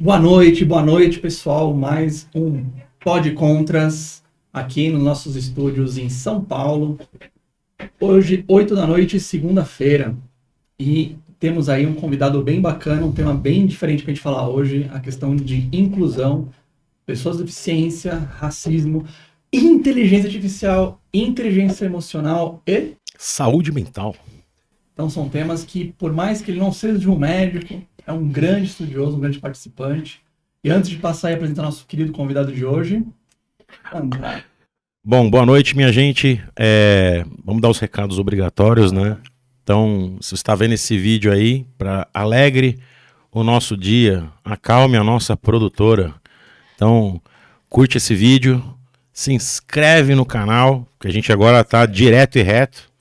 Boa noite, pessoal. Mais um Pod Contras aqui nos nossos estúdios em São Paulo. Hoje, 8 da noite, segunda-feira. E temos aí um convidado bem bacana, um tema bem diferente para a gente falar hoje, a questão de inclusão, pessoas com deficiência, racismo, inteligência artificial, inteligência emocional e saúde mental. Então são temas que, por mais que ele não seja um médico, é um grande estudioso, um grande participante. E antes de passar e apresentar nosso querido convidado de hoje, André. Bom, boa noite, minha gente. Vamos dar os recados obrigatórios, né? Então, se você está vendo esse vídeo aí, para alegre o nosso dia, acalme a nossa produtora. Então, curte esse vídeo, se inscreve no canal, que a gente agora está direto e reto.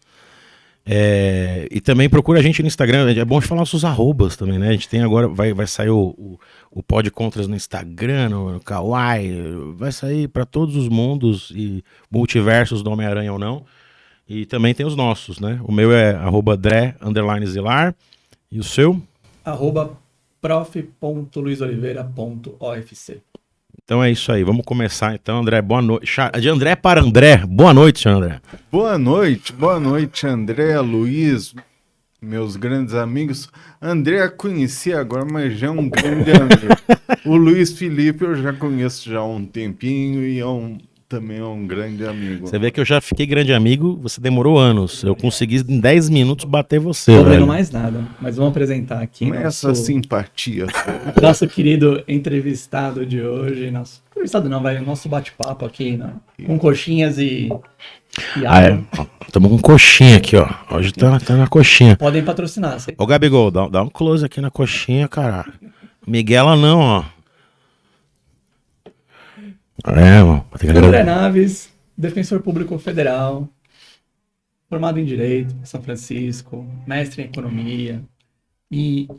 E também procura a gente no Instagram. É bom falar os seus arrobas também, né? A gente tem agora, vai sair o Pod Contras no Instagram, no Kawaii, vai sair para todos os mundos e multiversos do Homem-Aranha ou não. E também tem os nossos, né? O meu é @André_Zilar e o seu? @prof.luizoliveira.ofc. Então é isso aí, vamos começar então, André, boa noite. De André para André, boa noite, senhor André. Boa noite, André, Luiz, meus grandes amigos. André conheci agora, mas já é um grande amigo. O Luiz Felipe eu já conheço já há um tempinho e também é um grande amigo. Você vê que eu já fiquei grande amigo, você demorou anos. Eu consegui em 10 minutos bater você. Não tô vendo mais nada, mas vamos apresentar aqui essa simpatia. Nosso querido entrevistado de hoje, nosso bate-papo aqui, né? Com coxinhas e água. Estamos com coxinha aqui, ó. Hoje tá na coxinha. Podem patrocinar. Ô, Gabigol, dá um close aqui na coxinha, cara. Miguela não, ó. Mano. André Naves, defensor público federal, formado em Direito, São Francisco, mestre em Economia e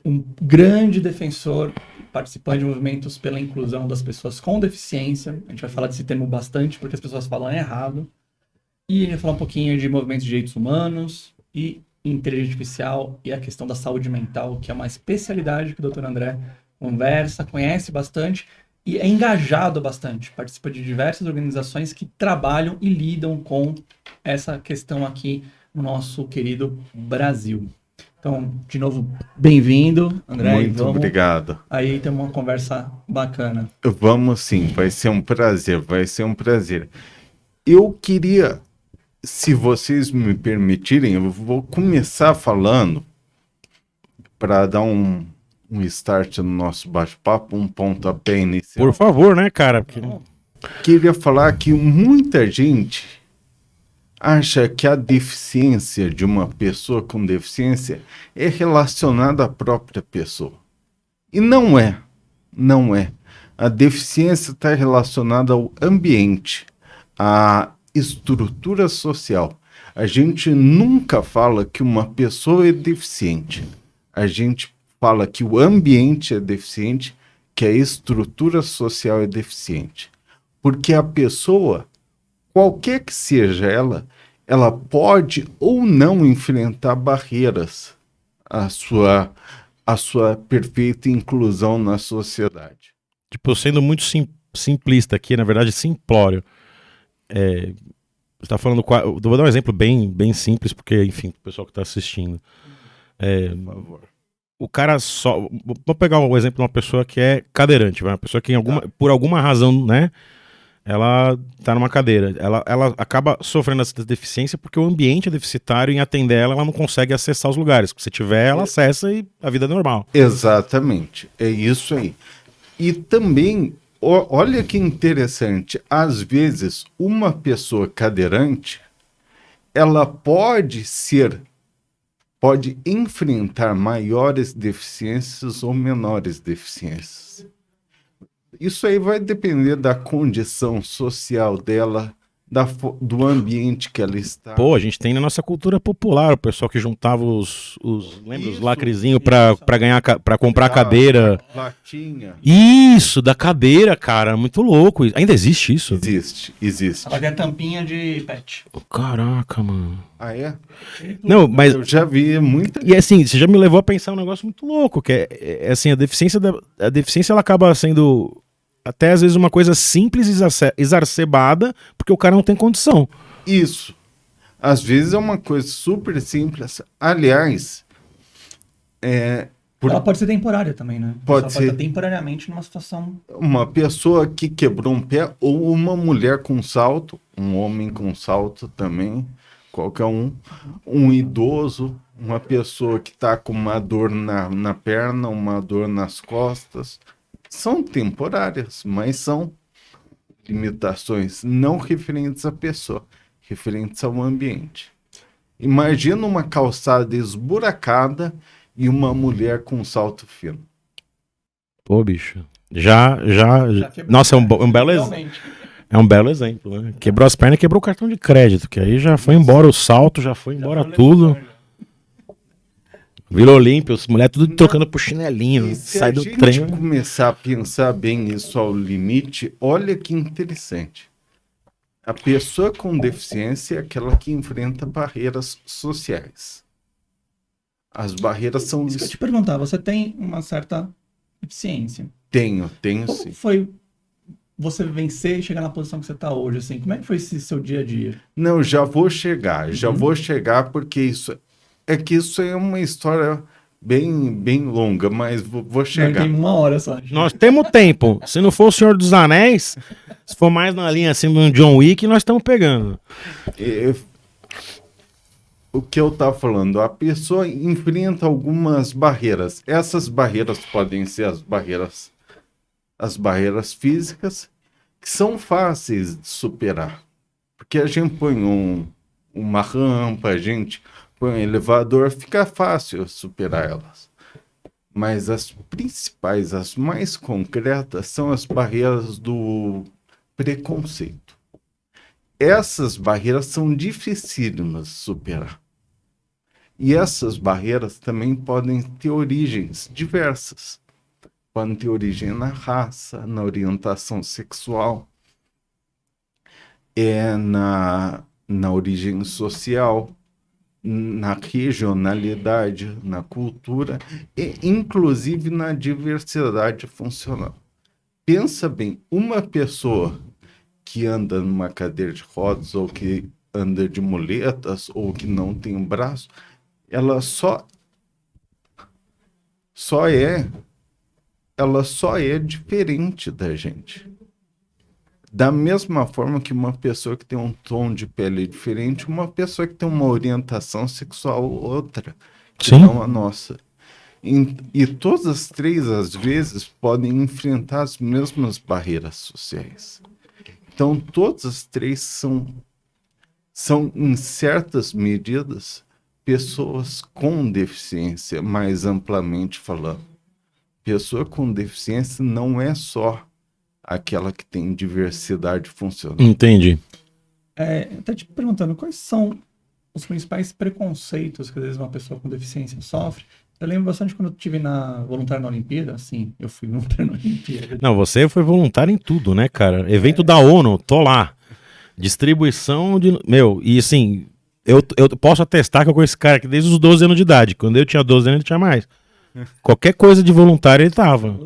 um grande defensor, participante de movimentos pela inclusão das pessoas com deficiência. A gente vai falar desse termo bastante porque as pessoas falam errado. E a gente vai falar um pouquinho de movimentos de direitos humanos e inteligência artificial e a questão da saúde mental, que é uma especialidade que o Dr. André conversa, conhece bastante e é engajado bastante. Participa de diversas organizações que trabalham e lidam com essa questão aqui no nosso querido Brasil. Então, de novo, bem-vindo, André. Muito obrigado. Aí tem uma conversa bacana. Vamos sim, vai ser um prazer. Eu queria, se vocês me permitirem, eu vou começar falando para dar um start no nosso bate-papo, um pontapé inicial. Por favor, né, cara? Queria falar que muita gente acha que a deficiência de uma pessoa com deficiência é relacionada à própria pessoa. E não é. A deficiência está relacionada ao ambiente, à estrutura social. A gente nunca fala que uma pessoa é deficiente. A gente fala que o ambiente é deficiente, que a estrutura social é deficiente. Porque a pessoa, qualquer que seja ela pode ou não enfrentar barreiras à sua perfeita inclusão na sociedade. Tipo, sendo muito simplista aqui, na verdade simplório. Você está falando... Vou dar um exemplo bem simples, porque, enfim, o pessoal que está assistindo. Por favor. O cara só... Vou pegar um exemplo de uma pessoa que é cadeirante, uma pessoa que por alguma razão, né, ela tá numa cadeira. Ela acaba sofrendo essa deficiência porque o ambiente é deficitário e em atender ela não consegue acessar os lugares. Se tiver, ela acessa e a vida é normal. Exatamente, é isso aí. E também, olha que interessante, às vezes uma pessoa cadeirante, ela pode enfrentar maiores deficiências ou menores deficiências. Isso aí vai depender da condição social dela, do ambiente que ela está. Pô, a gente tem na nossa cultura popular o pessoal que juntava lembra os Isso, lacrezinhos isso. pra ganhar, pra comprar Da cadeira. Plaquinha. Isso, da cadeira, cara, muito louco. Ainda existe isso? Existe. Ela tem a tampinha de pet. Caraca, mano. Ah, é? Não, mas Eu já vi muita. e assim, você já me levou a pensar um negócio muito louco, que é assim, a deficiência ela acaba sendo até às vezes uma coisa simples exacerbada, porque o cara não tem condição. Isso. Às vezes é uma coisa super simples. Aliás, Ela pode ser temporária também, né? Pode Ela ser. pode estar temporariamente numa situação. uma pessoa que quebrou um pé ou uma mulher com salto, um homem com salto também, qualquer um idoso, uma pessoa que está com uma dor na perna, uma dor nas costas, são temporárias, mas são limitações não referentes à pessoa, referentes ao ambiente. Imagina uma calçada esburacada e uma mulher com salto fino. Pô, bicho. Já. quebrou, Nossa, né? Realmente. é um belo exemplo, né? Quebrou as pernas e quebrou o cartão de crédito, que aí já foi embora o salto, já foi embora tudo. Virou limpo, as mulheres tudo trocando pro chinelinho, E se sai a do gente trem. começar a pensar bem isso ao limite, olha que interessante. A pessoa com deficiência é aquela que enfrenta barreiras sociais. As barreiras são... Isso que eu te perguntar, você tem uma certa deficiência. Tenho Como sim. foi você vencer e chegar na posição que você está hoje? Assim? Como é que foi esse seu dia a dia? Não, já vou chegar porque isso é uma história bem longa, mas vou Não, chegar. tem 1 hora só. Nós temos tempo. Se não for o Senhor dos Anéis, se for mais na linha assim do John Wick, nós estamos pegando. O que eu estava falando, a pessoa enfrenta algumas barreiras. Essas barreiras podem ser as barreiras físicas, que são fáceis de superar. Porque a gente põe uma rampa, a gente põe um elevador, fica fácil superar elas. Mas as principais, as mais concretas, são as barreiras do preconceito. Essas barreiras são dificílimas de superar. E essas barreiras também podem ter origens diversas. Podem ter origem na raça, na orientação sexual, na origem social, na regionalidade, na cultura e, inclusive, na diversidade funcional. Pensa bem, uma pessoa que anda numa cadeira de rodas ou que anda de muletas ou que não tem um braço, ela só é diferente da gente. Da mesma forma que uma pessoa que tem um tom de pele diferente, uma pessoa que tem uma orientação sexual outra, que Sim. não a nossa. E todas as três, às vezes, podem enfrentar as mesmas barreiras sociais. Então, todas as três são em certas medidas, pessoas com deficiência, mais amplamente falando. Pessoa com deficiência não é só aquela que tem diversidade funcional. Entendi. Até te perguntando, quais são os principais preconceitos que às vezes uma pessoa com deficiência sofre? Eu lembro bastante quando eu estive voluntário na Olimpíada, assim, eu fui voluntário na Olimpíada. Não, você foi voluntário em tudo, né, cara? Evento da ONU, tô lá. Distribuição de... Meu, e assim, eu posso atestar que eu conheço esse cara aqui desde os 12 anos de idade. Quando eu tinha 12 anos, ele tinha mais. Qualquer coisa de voluntário ele tava.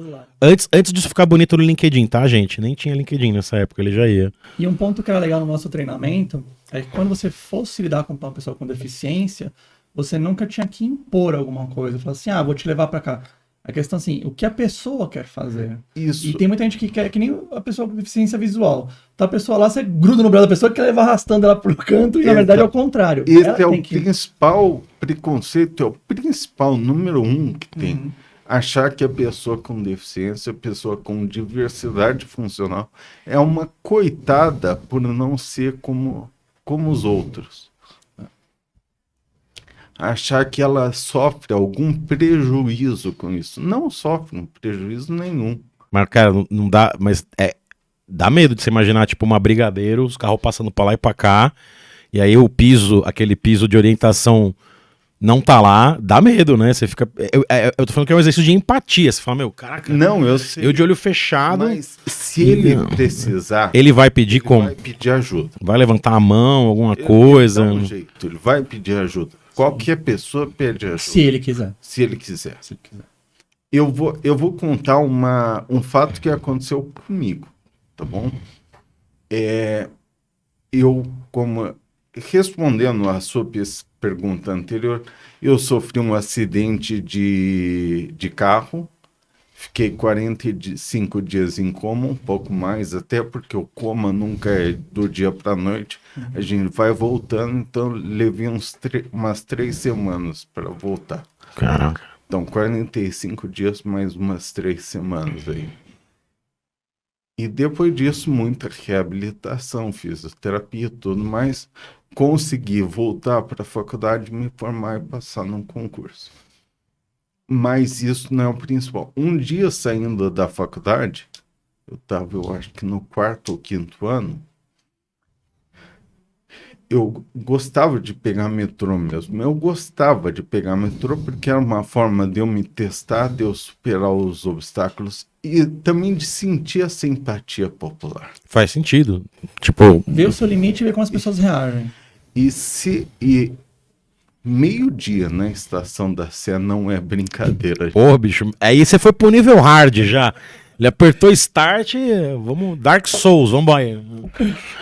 Antes disso ficar bonito no LinkedIn, tá, gente? Nem tinha LinkedIn nessa época, ele já ia. E um ponto que era legal no nosso treinamento é que quando você fosse lidar com uma pessoa com deficiência, você nunca tinha que impor alguma coisa. Falar assim, vou te levar pra cá. A questão assim, o que a pessoa quer fazer. Isso. E tem muita gente que quer, que nem a pessoa com deficiência visual. Tá a pessoa lá, você gruda no braço da pessoa, quer levar arrastando ela pro canto, e na verdade é o contrário. Esse é o principal preconceito, é o principal número 1 que tem. Uhum. Achar que a pessoa com deficiência, a pessoa com diversidade funcional, é uma coitada por não ser como os outros. Achar que ela sofre algum prejuízo com isso. Não sofre um prejuízo nenhum. Mas, cara, não dá... Mas dá medo de você imaginar, tipo, uma brigadeiro, os carros passando pra lá e pra cá, e aí o piso, aquele piso de orientação não tá lá, dá medo, né? Você fica... Eu tô falando que é um exercício de empatia. Você fala, meu, caraca, Não, eu sei. eu de olho fechado... Mas se ele precisar, Ele vai pedir como? vai pedir ajuda. Vai levantar a mão, alguma Ele coisa? dá um jeito, ele vai pedir ajuda. Qualquer pessoa pede ajuda. Se ele quiser. Se ele quiser. Se ele quiser. Eu vou contar um fato que aconteceu comigo, tá bom? Respondendo à sua pergunta anterior, eu sofri um acidente de carro, fiquei 45 dias em coma, um pouco mais, até porque o coma nunca é do dia para a noite, a gente vai voltando, então levei umas 3 semanas para voltar. Caraca. Então, 45 dias mais umas 3 semanas aí. E depois disso, muita reabilitação, fisioterapia e tudo mais. Consegui voltar para a faculdade, me formar e passar num concurso. Mas isso não é o principal. Um dia saindo da faculdade, eu acho que no 4º ou 5º ano, eu gostava de pegar metrô mesmo. Eu gostava de pegar metrô porque era uma forma de eu me testar, de eu superar os obstáculos e também de sentir a simpatia popular. Faz sentido. Tipo, Ver o seu limite e ver como as pessoas reagem. E meio-dia na estação da Sé não é brincadeira. porra, bicho. Aí você foi pro nível hard já. Ele apertou start, vamos, Dark Souls, vamos embora.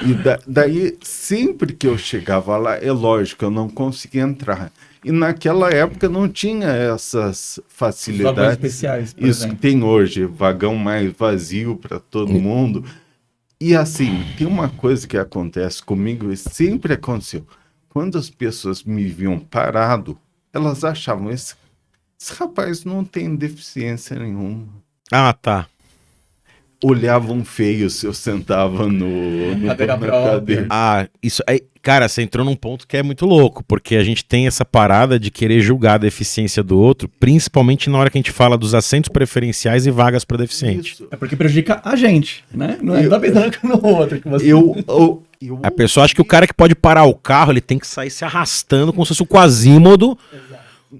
E daí, sempre que eu chegava lá, é lógico, eu não conseguia entrar. E naquela época não tinha essas Vagões facilidades. especiais, por Isso que exemplo. tem hoje, vagão mais vazio para todo mundo. E assim, tem uma coisa que acontece comigo e sempre aconteceu. Quando as pessoas me viam parado, elas achavam, esse rapaz não tem deficiência nenhuma. Ah, tá. Olhavam feio se eu sentava Cadeira na própria. cadeira. Ah, isso aí, cara, você entrou num ponto que é muito louco, porque a gente tem essa parada de querer julgar a deficiência do outro, principalmente na hora que a gente fala dos assentos preferenciais e vagas para deficiente. Isso. É porque prejudica a gente, né? Não é tá pensando no outro que você... Eu A pessoa acha que o cara que pode parar o carro, ele tem que sair se arrastando como se fosse o Quasímodo,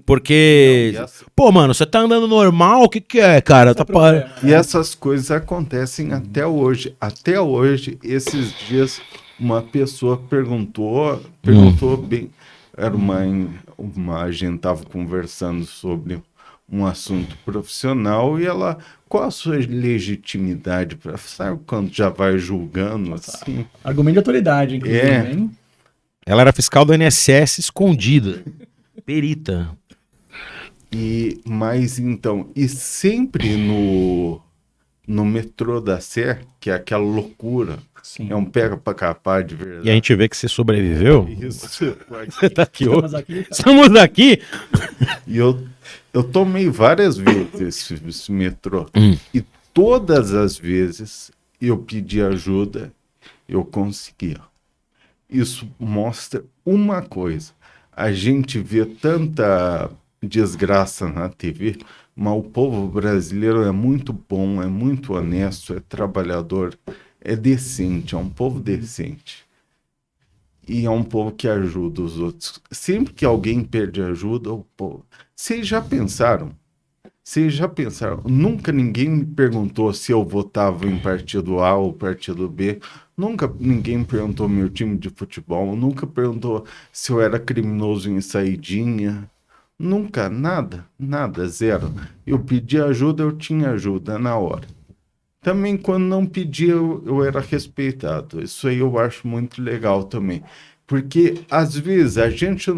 porque... Não, e essa- Pô, mano, você tá andando normal, o que que é, cara? Tá problema. E essas coisas acontecem até hoje. Até hoje, esses dias, uma pessoa perguntou bem. Era a gente estava conversando sobre um assunto profissional e ela, qual a sua legitimidade para, sabe quando já vai julgando assim? Argumento de autoridade, inclusive, É. hein? Ela era fiscal do INSS escondida. Perita. Mas então, e sempre no metrô da Sé, que é aquela loucura, Sim. é um pega pra capar de verdade. E a gente vê que você sobreviveu. Isso. Tá aqui hoje. Estamos aqui, tá? Estamos aqui. E eu tomei várias vezes esse metrô. E todas as vezes eu pedi ajuda, eu conseguia. Isso mostra uma coisa. A gente vê tanta desgraça na TV, mas o povo brasileiro é muito bom, é muito honesto, é trabalhador, é decente, é um povo decente. E é um povo que ajuda os outros. Sempre que alguém pede ajuda, o povo... Vocês já pensaram? Nunca ninguém me perguntou se eu votava em partido A ou partido B. Nunca ninguém perguntou meu time de futebol. Nunca perguntou se eu era criminoso em saidinha. Nunca, nada, zero. Eu pedi ajuda, eu tinha ajuda na hora. Também quando não pedia, eu era respeitado. Isso aí eu acho muito legal também. Porque, às vezes, a gente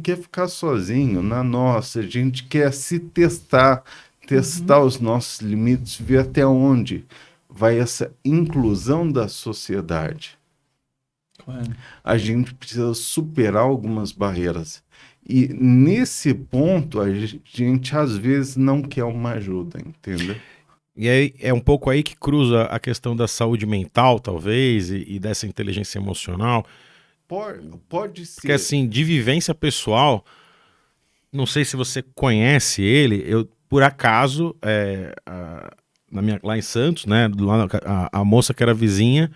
quer ficar sozinho na nossa, a gente quer se testar os nossos limites, ver até onde vai essa inclusão da sociedade. Claro. A gente precisa superar algumas barreiras. E, nesse ponto, a gente, às vezes, não quer uma ajuda, entendeu? E aí é um pouco aí que cruza a questão da saúde mental, talvez, e dessa inteligência emocional. Pode ser. Porque, assim, de vivência pessoal, não sei se você conhece ele, eu, por acaso, lá em Santos, né? Lá a moça que era vizinha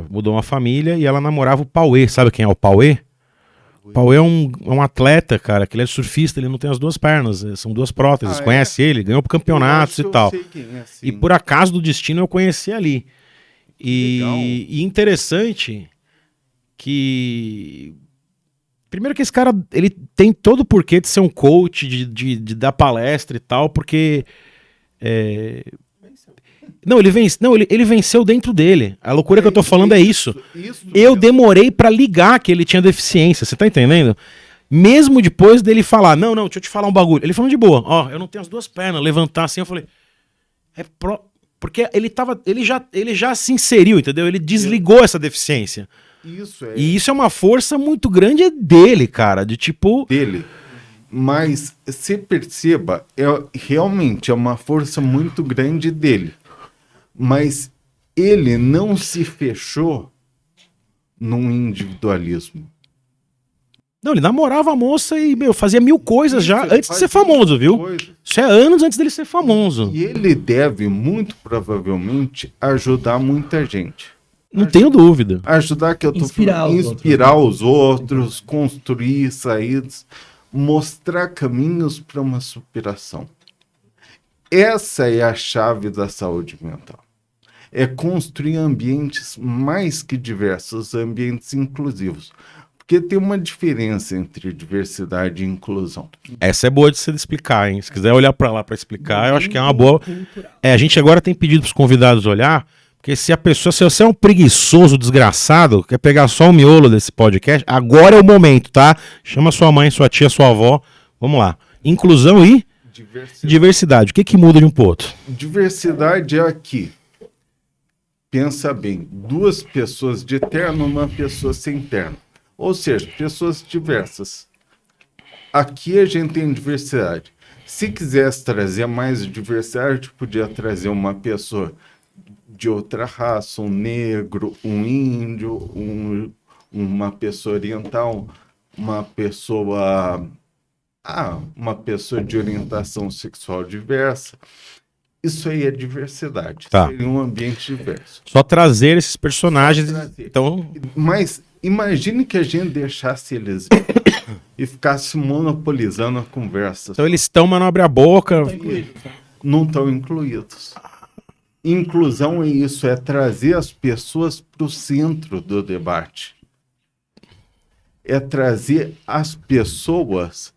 mudou uma família e ela namorava o Pauê. Sabe quem é o Pauê? O Pauê é um atleta, cara, que ele é surfista, ele não tem as duas pernas, são duas próteses. Conhece ele? Ganhou campeonatos e tal. E por acaso do destino eu conheci ali. E interessante que... Primeiro que esse cara, ele tem todo o porquê de ser um coach, de dar palestra e tal, porque... Não, ele venceu dentro dele. A loucura que eu tô falando é isso. Eu demorei pra ligar que ele tinha deficiência, você tá entendendo? Mesmo depois dele falar, não, deixa eu te falar um bagulho. Ele falando de boa, ó, eu não tenho as duas pernas, levantar assim, eu falei... Porque ele já se inseriu, entendeu? Ele desligou essa deficiência. E isso é uma força muito grande dele, cara, de tipo... Dele. Mas, você perceba, realmente é uma força muito grande dele. Mas ele não se fechou num individualismo. Não, ele namorava a moça e, fazia mil coisas já antes de ser famoso, viu? Isso é anos antes dele ser famoso. E ele deve, muito provavelmente, ajudar muita gente. Não tenho dúvida. Ajudar, que eu tô inspirar os outros, construir saídas, mostrar caminhos para uma superação. Essa é a chave da saúde mental. É construir ambientes mais que diversos, ambientes inclusivos. Porque tem uma diferença entre diversidade e inclusão. Essa é boa de você explicar, hein? Se quiser olhar para lá para explicar, eu acho que é uma boa... a gente agora tem pedido para os convidados olhar, porque se você é um preguiçoso desgraçado, quer pegar só o miolo desse podcast, agora é o momento, tá? Chama sua mãe, sua tia, sua avó. Vamos lá. Inclusão e... Diversidade. O que muda de um pro outro? Diversidade é aqui. Pensa bem, duas pessoas de terno, uma pessoa sem terno. Ou seja, pessoas diversas. Aqui a gente tem diversidade. Se quisesse trazer mais diversidade, podia trazer uma pessoa de outra raça, um negro, um índio, uma pessoa oriental, uma pessoa de orientação sexual diversa. Isso aí é diversidade. Tá. Seria um ambiente diverso. Só trazer esses personagens. Então... Mas imagine que a gente deixasse eles e ficasse monopolizando a conversa. Então eles estão, mas não abre a boca. Não estão incluídos. Inclusão é isso, é trazer as pessoas para o centro do debate. É trazer as pessoas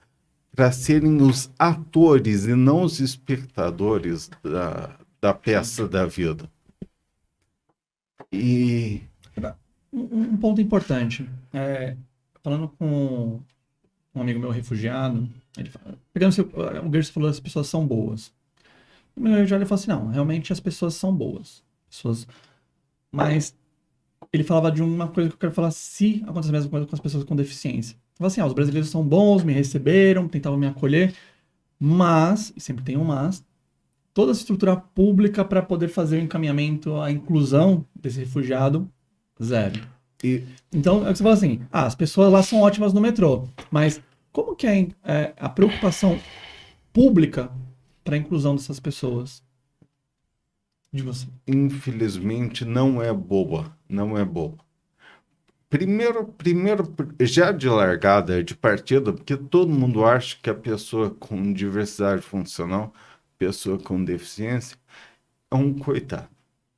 para serem os atores e não os espectadores da peça da vida. E... Um ponto importante. Falando com um amigo meu refugiado, pegando o Gerson falou, as pessoas são boas. Eu já ele falou assim, não, realmente as pessoas são boas. Mas ele falava de uma coisa que eu quero falar, se acontece a mesma coisa com as pessoas com deficiência. Ele falava assim, os brasileiros são bons, me receberam, tentavam me acolher, mas, e sempre tem um mas, toda a estrutura pública para poder fazer o encaminhamento, a inclusão desse refugiado, zero. Então, é o que você fala assim, as pessoas lá são ótimas no metrô, mas como que é a preocupação pública para a inclusão dessas pessoas? De você. Infelizmente, não é boa. Não é boa. Primeiro, já de largada, de partida, porque todo mundo acha que a pessoa com diversidade funcional, pessoa com deficiência, é um coitado.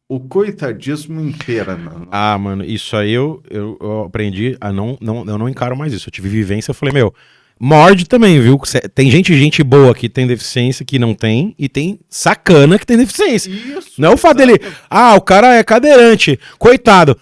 O coitadismo impera. Mano, isso aí eu aprendi a eu não encaro mais isso. Eu tive vivência, eu falei, morde também, viu? Tem gente boa que tem deficiência que não tem, e tem sacana que tem deficiência. Isso, não é o fato dele, o cara é cadeirante, coitado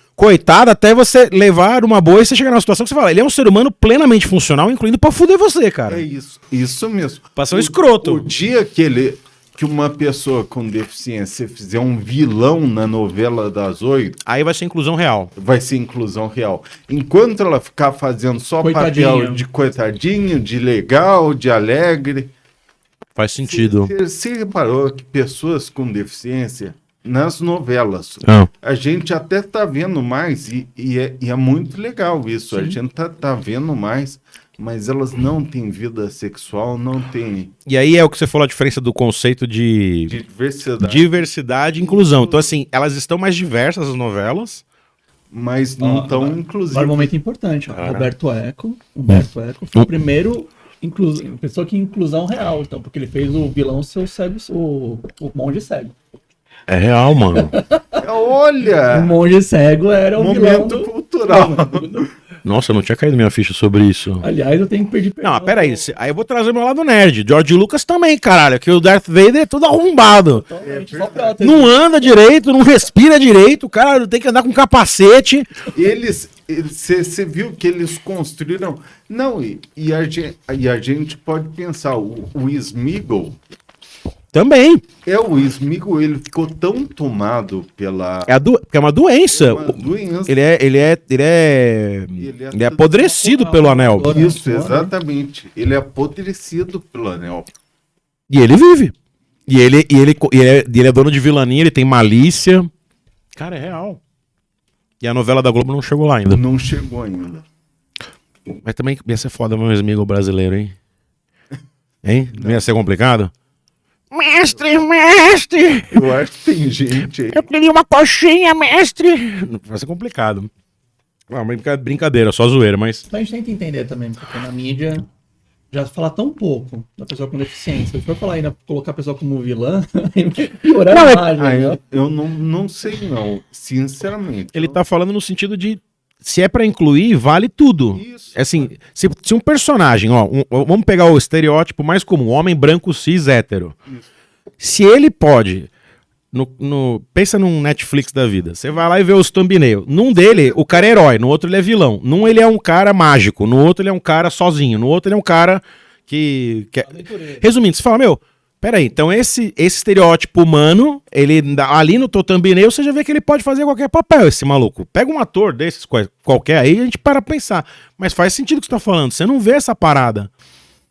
até você levar uma boa e você chegar numa situação que você fala, ele é um ser humano plenamente funcional, incluindo pra fuder você, cara. É isso mesmo. Passa um escroto. O dia que uma pessoa com deficiência fizer um vilão na novela das 8... Aí vai ser inclusão real. Vai ser inclusão real. Enquanto ela ficar fazendo só papel de coitadinho, de legal, de alegre... Faz sentido. Você reparou que pessoas com deficiência, nas novelas, a gente até tá vendo mais, e é muito legal isso. Sim. A gente tá vendo mais mas elas não têm vida sexual, não têm E aí é o que você falou, a diferença do conceito de diversidade e inclusão. Então, assim, elas estão mais diversas, as novelas. mas não tão Agora um inclusivas. momento importante. Ó. Cara. Humberto Eco foi o primeiro pessoa que inclusão real, então, porque ele fez o vilão ser o monge cego. É real, mano. O Olha! monge cego era o vilão Momento do... cultural. Nossa, não tinha caído minha ficha sobre isso. Aliás, eu tenho que pedir Não, pera aí. Aí eu vou trazer meu lado nerd. George Lucas também, caralho. Que o Darth Vader é tudo arrombado. Só prótese. Não anda direito, não respira direito. O cara tem que andar com capacete. Você viu que eles construíram. Não, e a gente pode pensar, o Sméagol. Também. O Sméagol, ele ficou tão tomado pela. É uma doença. uma doença. Ele é apodrecido pelo anel. Isso, exatamente. Ele é apodrecido pelo anel. E ele vive. E ele é dono de vilania, ele tem malícia. Cara, é real. E a novela da Globo não chegou lá ainda. Não chegou ainda. Mas também ia ser foda meu amigo brasileiro, hein? Hein? Não ia ser complicado? Mestre! Eu acho que tem gente aí. Eu queria uma coxinha, mestre! Vai ser complicado. Ah, brincadeira, só zoeira, mas... Mas a gente tenta entender também, porque na mídia já fala tão pouco da pessoa com deficiência. Se for falar ainda, colocar a pessoa como vilã, aí vai piorar a imagem. Né? Eu não sei, não. Sinceramente. Ele tá falando no sentido de... Se é pra incluir, vale tudo. Isso. Assim, se um personagem, ó, vamos pegar o estereótipo mais comum, homem branco cis hétero. Isso. Se ele pode, pensa num Netflix da vida, você vai lá e vê os thumbnail. Num dele, o cara é herói, no outro ele é vilão. Num ele é um cara mágico, no outro ele é um cara sozinho, no outro ele é um cara que... Resumindo, você fala, meu, peraí, então esse estereótipo humano, ele ali no teu thumbnail, você já vê que ele pode fazer qualquer papel, esse maluco. Pega um ator desses qualquer aí, a gente para pensar. Mas faz sentido o que você tá falando, você não vê essa parada.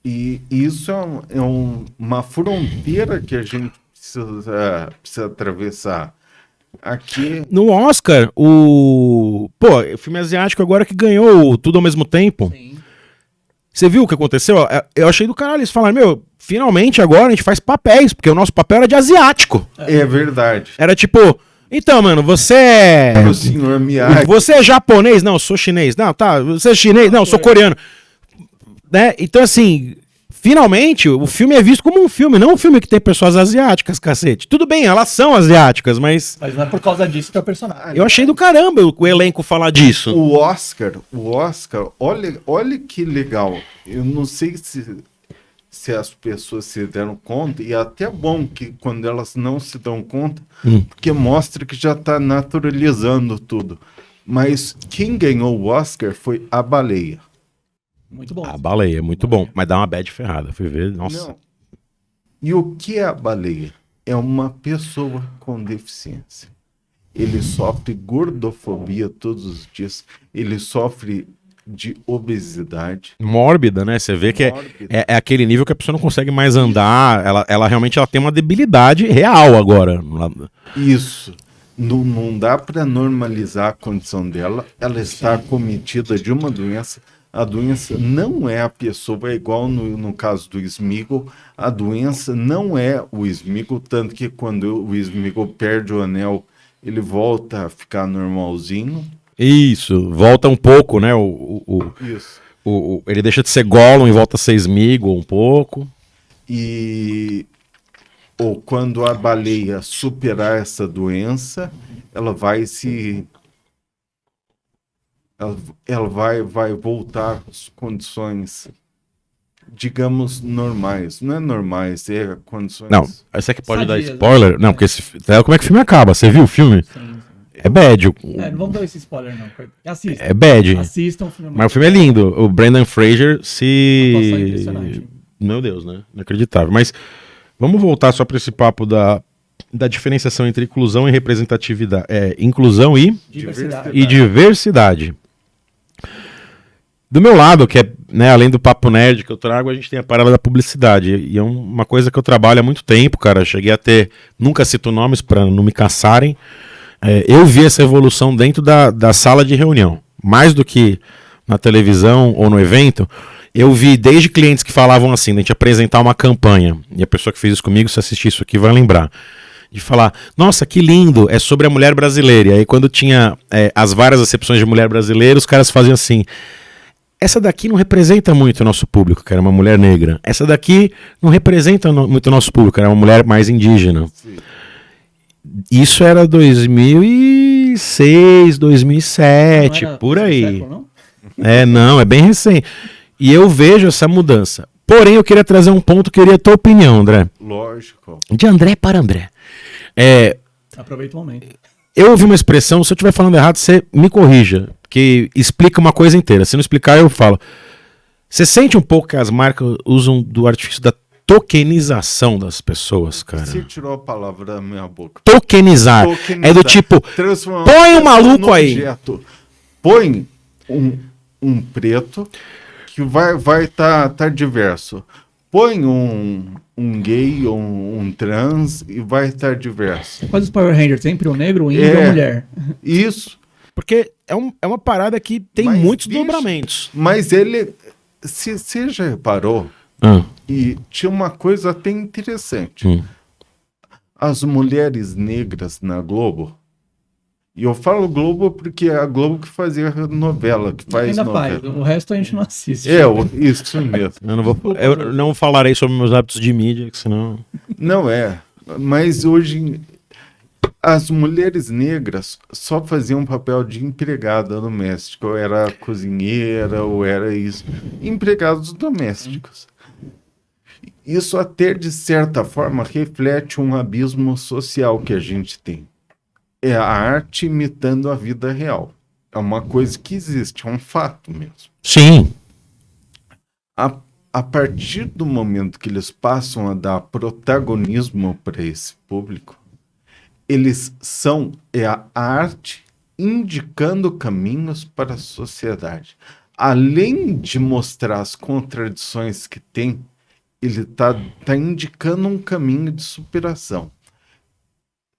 E isso é uma fronteira que a gente precisa atravessar. Aqui. No Oscar, o filme asiático agora que ganhou o Tudo ao Mesmo Tempo. Sim. Você viu o que aconteceu? Eu achei do caralho. Eles falaram, meu, finalmente agora a gente faz papéis, porque o nosso papel era de asiático. É verdade. Era tipo, então, mano, você é... O senhor Miyagi. Você é japonês? Não, eu sou chinês. Não, tá, você é chinês? Não, eu sou coreano. Né? Então, assim, finalmente o filme é visto como um filme, não um filme que tem pessoas asiáticas, cacete. Tudo bem, elas são asiáticas, mas Mas não é por causa disso que é o personagem. eu achei do caramba o elenco falar disso. O Oscar, olha que legal. Eu não sei se as pessoas se deram conta, e é até bom que quando elas não se dão conta, porque mostra que já está naturalizando tudo. Mas quem ganhou o Oscar foi A Baleia. Muito bom. A baleia, muito bom. Mas dá uma bad ferrada. Fui ver, nossa. Não. E o que é a baleia? É uma pessoa com deficiência. Ele sofre gordofobia todos os dias. Ele sofre de obesidade. Mórbida, né? Você vê que Mórbida. é aquele nível que a pessoa não consegue mais andar. Ela realmente tem uma debilidade real agora. Isso. Não dá para normalizar a condição dela. Ela está acometida de uma doença. A doença não é a pessoa, é igual no caso do Sméagol. A doença não é o Sméagol, tanto que quando o Sméagol perde o anel, ele volta a ficar normalzinho. Isso, volta um pouco, né? Isso. Ele deixa de ser Gollum e volta a ser Sméagol um pouco. Ou quando a baleia superar essa doença, ela vai se... Ela vai voltar às condições, digamos, normais. Não é normais, é condições... Não, essa aqui pode dar Sadias, spoiler. né? Não, porque como é que o filme acaba? Você viu o filme? Sim. É bad. Não vamos dar esse spoiler, não. Assistam. É bad. Assistam o filme. Mas o filme é lindo. O Brendan Fraser Atuação se... impressionante. Meu Deus, né? Inacreditável. Mas vamos voltar só para esse papo da diferenciação entre inclusão e representatividade. Inclusão e Diversidade. diversidade. Do meu lado, que é, né, além do papo nerd que eu trago, a gente tem a parada da publicidade. E é uma coisa que eu trabalho há muito tempo, cara. Cheguei a ter... Nunca cito nomes para não me caçarem. Eu vi essa evolução dentro da sala de reunião. Mais do que na televisão ou no evento, Eu vi desde clientes que falavam assim, de a gente apresentar uma campanha, e a pessoa que fez isso comigo, se assistir isso aqui, vai lembrar. De falar, nossa, que lindo, é sobre a mulher brasileira. E aí quando tinha as várias acepções de mulher brasileira, os caras faziam assim, essa daqui não representa muito o nosso público, que era uma mulher negra. Essa daqui não representa muito o nosso público, que era uma mulher mais indígena. Sim. Isso era 2006, 2007, Não era por esse aí. século, não? Não, é bem recente. E eu vejo essa mudança. Porém, eu queria trazer um ponto que eu queria a tua opinião, André. Lógico. De André para André. Aproveita o momento. Eu ouvi uma expressão, se eu estiver falando errado, você me corrija, que explica uma coisa inteira. Se não explicar, eu falo. Você sente um pouco que as marcas usam do artifício da tokenização das pessoas, cara? Você tirou a palavra da minha boca. Tokenizar. Tokenizar. É do tipo, Transformar põe um uma maluco pessoa aí. num objeto. Põe um preto que vai tá diverso. Põe um gay ou um trans e vai estar diverso. Quase os Power Rangers, sempre o negro, o índio e a mulher. Isso. Porque é uma parada que tem Mas, muitos bicho, dobramentos. Mas ele... Se você já reparou, Ah, e tinha uma coisa até interessante. As mulheres negras na Globo, e eu falo Globo porque é a Globo que fazia novela, que faz Ainda novela. faz, o resto a gente não assiste. Isso mesmo. eu não falarei sobre meus hábitos de mídia, que senão... Não é. Mas hoje as mulheres negras só faziam papel de empregada doméstica, ou era cozinheira, ou era isso. Empregados domésticos. Isso até, de certa forma, reflete um abismo social que a gente tem. É a arte imitando a vida real. É uma coisa que existe, é um fato mesmo. Sim. A partir do momento que eles passam a dar protagonismo para esse público, eles são a arte indicando caminhos para a sociedade. Além de mostrar as contradições que tem, ele tá indicando um caminho de superação.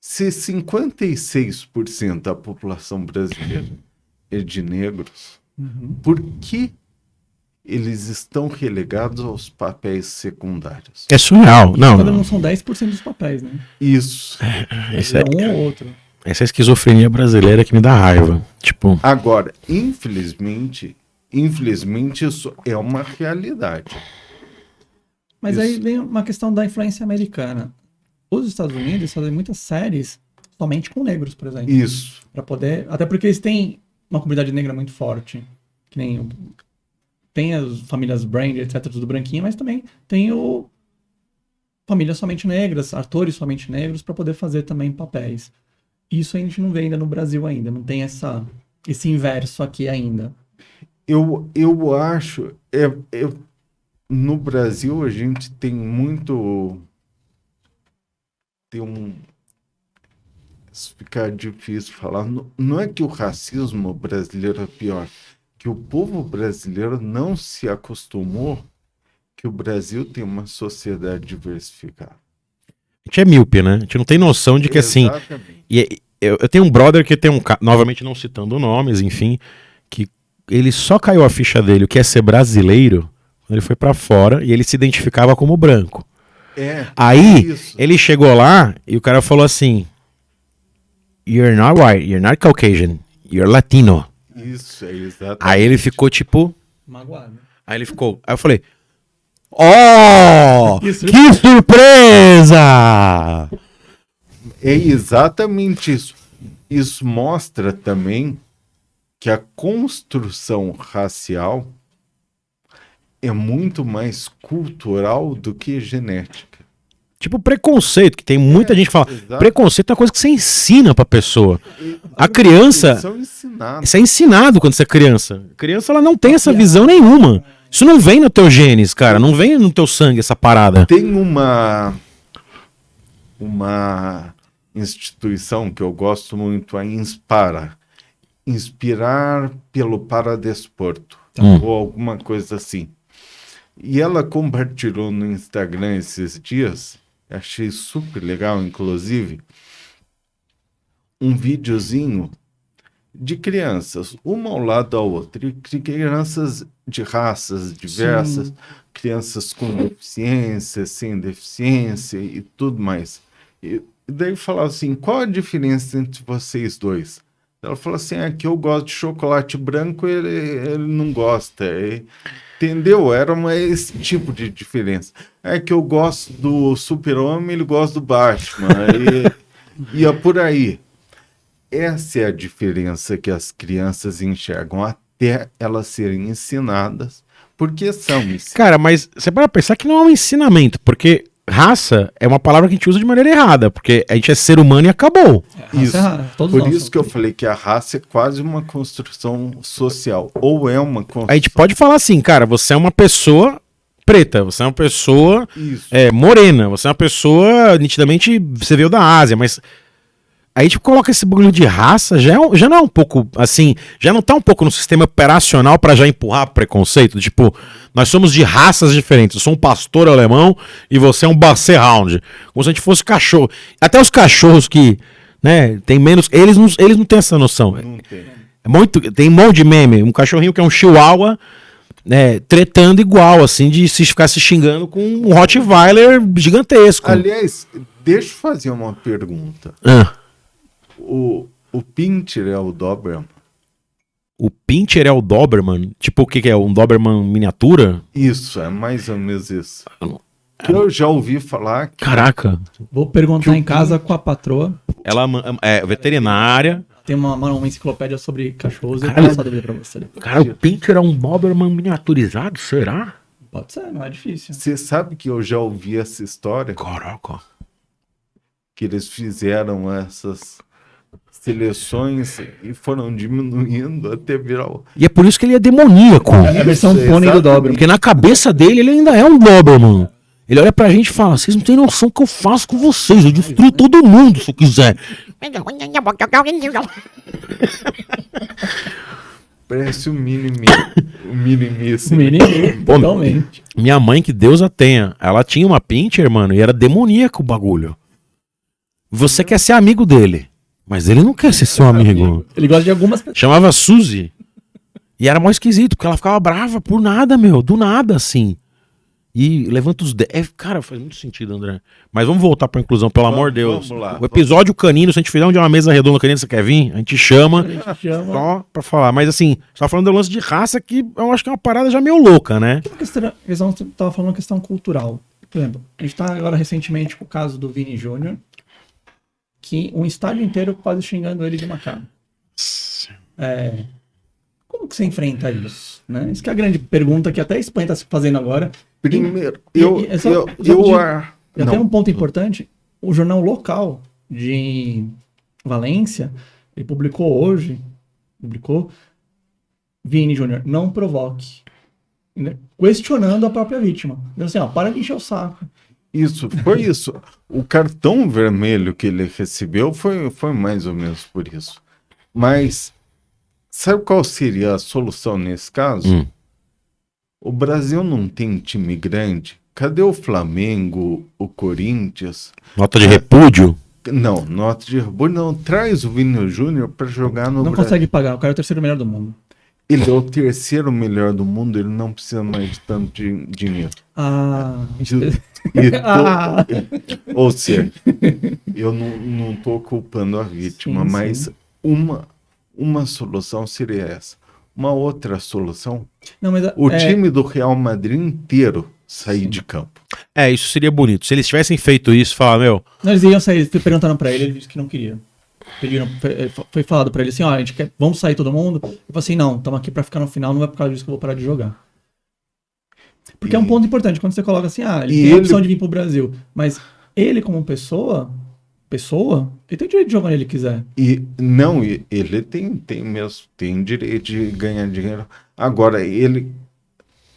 Se 56% da população brasileira é de negros, por que eles estão relegados aos papéis secundários? É surreal. Cada Não, não são 10% dos papéis, né? Isso. esse É um ou outro. essa é a esquizofrenia brasileira que me dá raiva. Tipo, Agora, infelizmente isso é uma realidade. Mas Isso. aí vem uma questão da influência americana. Os Estados Unidos fazem muitas séries somente com negros, por exemplo. Isso. Para poder, até porque eles têm uma comunidade negra muito forte, que nem tem as famílias Brand, etc, tudo branquinho, mas também tem famílias somente negras, atores somente negros para poder fazer também papéis. Isso a gente não vê ainda no Brasil ainda, não tem esse inverso aqui ainda. Eu acho, no Brasil a gente tem muito, isso fica difícil falar, não é que o racismo brasileiro é pior, que o povo brasileiro não se acostumou que o Brasil tem uma sociedade diversificada. a gente é míope, né? A gente não tem noção de que assim... Exatamente. Eu tenho um brother que tem novamente não citando nomes, enfim, que ele só caiu a ficha dele, o que é ser brasileiro, quando ele foi pra fora e ele se identificava como branco. Aí, isso. ele chegou lá e o cara falou assim: You're not white, you're not Caucasian, you're Latino. Isso, é exatamente. Aí ele ficou tipo... Magoado. Aí eu falei: Oh! Que Que surpresa! É exatamente isso. Isso mostra também que a construção racial é muito mais cultural do que genética. Tipo preconceito, que tem muita gente que fala. exato. Preconceito é uma coisa que você ensina pra pessoa. A criança... Eles são ensinados. Isso é ensinado quando você é criança. A criança, ela não tem essa visão nenhuma. Isso não vem no teu genes, cara. Não vem no teu sangue essa parada. Tem uma instituição que eu gosto muito, a Inspara. Inspirar pelo Paradesporto. Ou alguma coisa assim. E ela compartilhou no Instagram esses dias, achei super legal, inclusive, um videozinho de crianças, uma ao lado da outra, e crianças de raças diversas, Sim. crianças com deficiência, sem deficiência e tudo mais. E daí falava assim, qual a diferença entre vocês dois? Ela falou assim, que eu gosto de chocolate branco, ele não gosta. Entendeu? Era esse tipo de diferença. É que eu gosto do Super-Homem, ele gosta do Batman. E ia por aí. Essa é a diferença que as crianças enxergam até elas serem ensinadas, porque são ensinadas. Cara, mas você pode pensar que não é um ensinamento, porque raça é uma palavra que a gente usa de maneira errada, porque a gente é ser humano e acabou. Isso. Todos Por nós isso somos. que eu falei que a raça é quase uma construção social, ou é uma construção. A gente pode falar assim, cara, você é uma pessoa preta, você é uma pessoa Isso. morena, você é uma pessoa, nitidamente, você veio da Ásia, mas a gente coloca esse bagulho de raça, já não é um pouco, assim, já não tá um pouco no sistema operacional pra já empurrar preconceito, tipo, nós somos de raças diferentes, eu sou um pastor alemão e você é um Basset Hound, como se a gente fosse cachorro. Até os cachorros que, né, tem menos, eles não têm essa noção. Não tem. Tem um monte de meme, um cachorrinho que é um chihuahua, tretando igual, assim, de ficar se xingando com um Rottweiler gigantesco. Aliás, deixa eu fazer uma pergunta. Ah. O Pinscher é o Doberman? O Pinscher é o Doberman? Tipo, o que é? Um Doberman miniatura? Isso, é mais ou menos isso. Que eu já ouvi falar que Caraca. Vou perguntar em casa com a patroa. Ela é veterinária. Tem uma enciclopédia sobre cachorros. Eu Cara, vou passar dele pra você. Cara, o Pinscher é um Doberman miniaturizado? Será? Pode ser, não é difícil. você sabe que eu já ouvi essa história, Caraca. que eles fizeram essas seleções e foram diminuindo até virar o... E é por isso que ele é demoníaco. É a versão Isso, pônei do exatamente. Doberman. Porque na cabeça dele ele ainda é um Doberman. Ele olha pra gente e fala, vocês não têm noção do que eu faço com vocês. Eu destruo todo mundo se eu quiser. Parece o Mini-Me. O Mini-Me, assim. Menino, totalmente. Minha mãe, que Deus a tenha, ela tinha uma Pinscher, mano, e era demoníaco o bagulho. Você quer ser amigo dele, mas ele não quer ser seu amigo. Ele gosta de algumas pessoas. Chamava Suzy. E era mó esquisito, porque ela ficava brava por nada, meu, do nada, assim. E levanta os dedos. Cara, faz muito sentido, André. Mas vamos voltar pra inclusão, pelo amor de Deus. vamos lá. O episódio canino, se a gente fizer um de uma mesa redonda canina, você quer vir? A gente chama Chama. só pra falar. Mas assim, você tá falando do lance de raça que eu acho que é uma parada já meio louca, né? Uma questão, você tava falando uma questão cultural. Por exemplo, a gente tá agora recentemente com o caso do Vini Júnior, que um estádio inteiro quase xingando ele de macaco. Como que você enfrenta isso? Né? Isso que é a grande pergunta que até a Espanha está se fazendo agora. Primeiro, E não. tem um ponto importante. O jornal local de Valência, ele publicou Vini Júnior, não provoque. Né? Questionando a própria vítima. Dizendo assim, ó, para de encher o saco. Isso, foi isso. O cartão vermelho que ele recebeu foi mais ou menos por isso. Mas sabe qual seria a solução nesse caso? O Brasil não tem time grande. Cadê o Flamengo, o Corinthians? Nota de repúdio? Não, nota de repúdio não. Traz o Vini Júnior para jogar no Não Brasil. consegue pagar. O cara é o terceiro melhor do mundo. Ele é o terceiro melhor do mundo, ele não precisa mais de tanto dinheiro. Ou seja, eu não estou culpando a vítima, Sim, mas sim. uma solução seria essa. Uma outra solução, Não, mas, o time do Real Madrid inteiro sair de campo. Isso seria bonito. Se eles tivessem feito isso, falar, meu, Não, eles iam sair, perguntaram pra ele disse que não queria. Foi falado pra ele assim, ó, a gente quer, vamos sair todo mundo? Eu falei assim, não, estamos aqui pra ficar no final, não é por causa disso que eu vou parar de jogar. Porque é um ponto importante, quando você coloca assim, ele tem a opção de vir pro Brasil, mas ele como pessoa, ele tem o direito de jogar onde ele quiser. Ele tem direito de ganhar dinheiro. Agora, ele,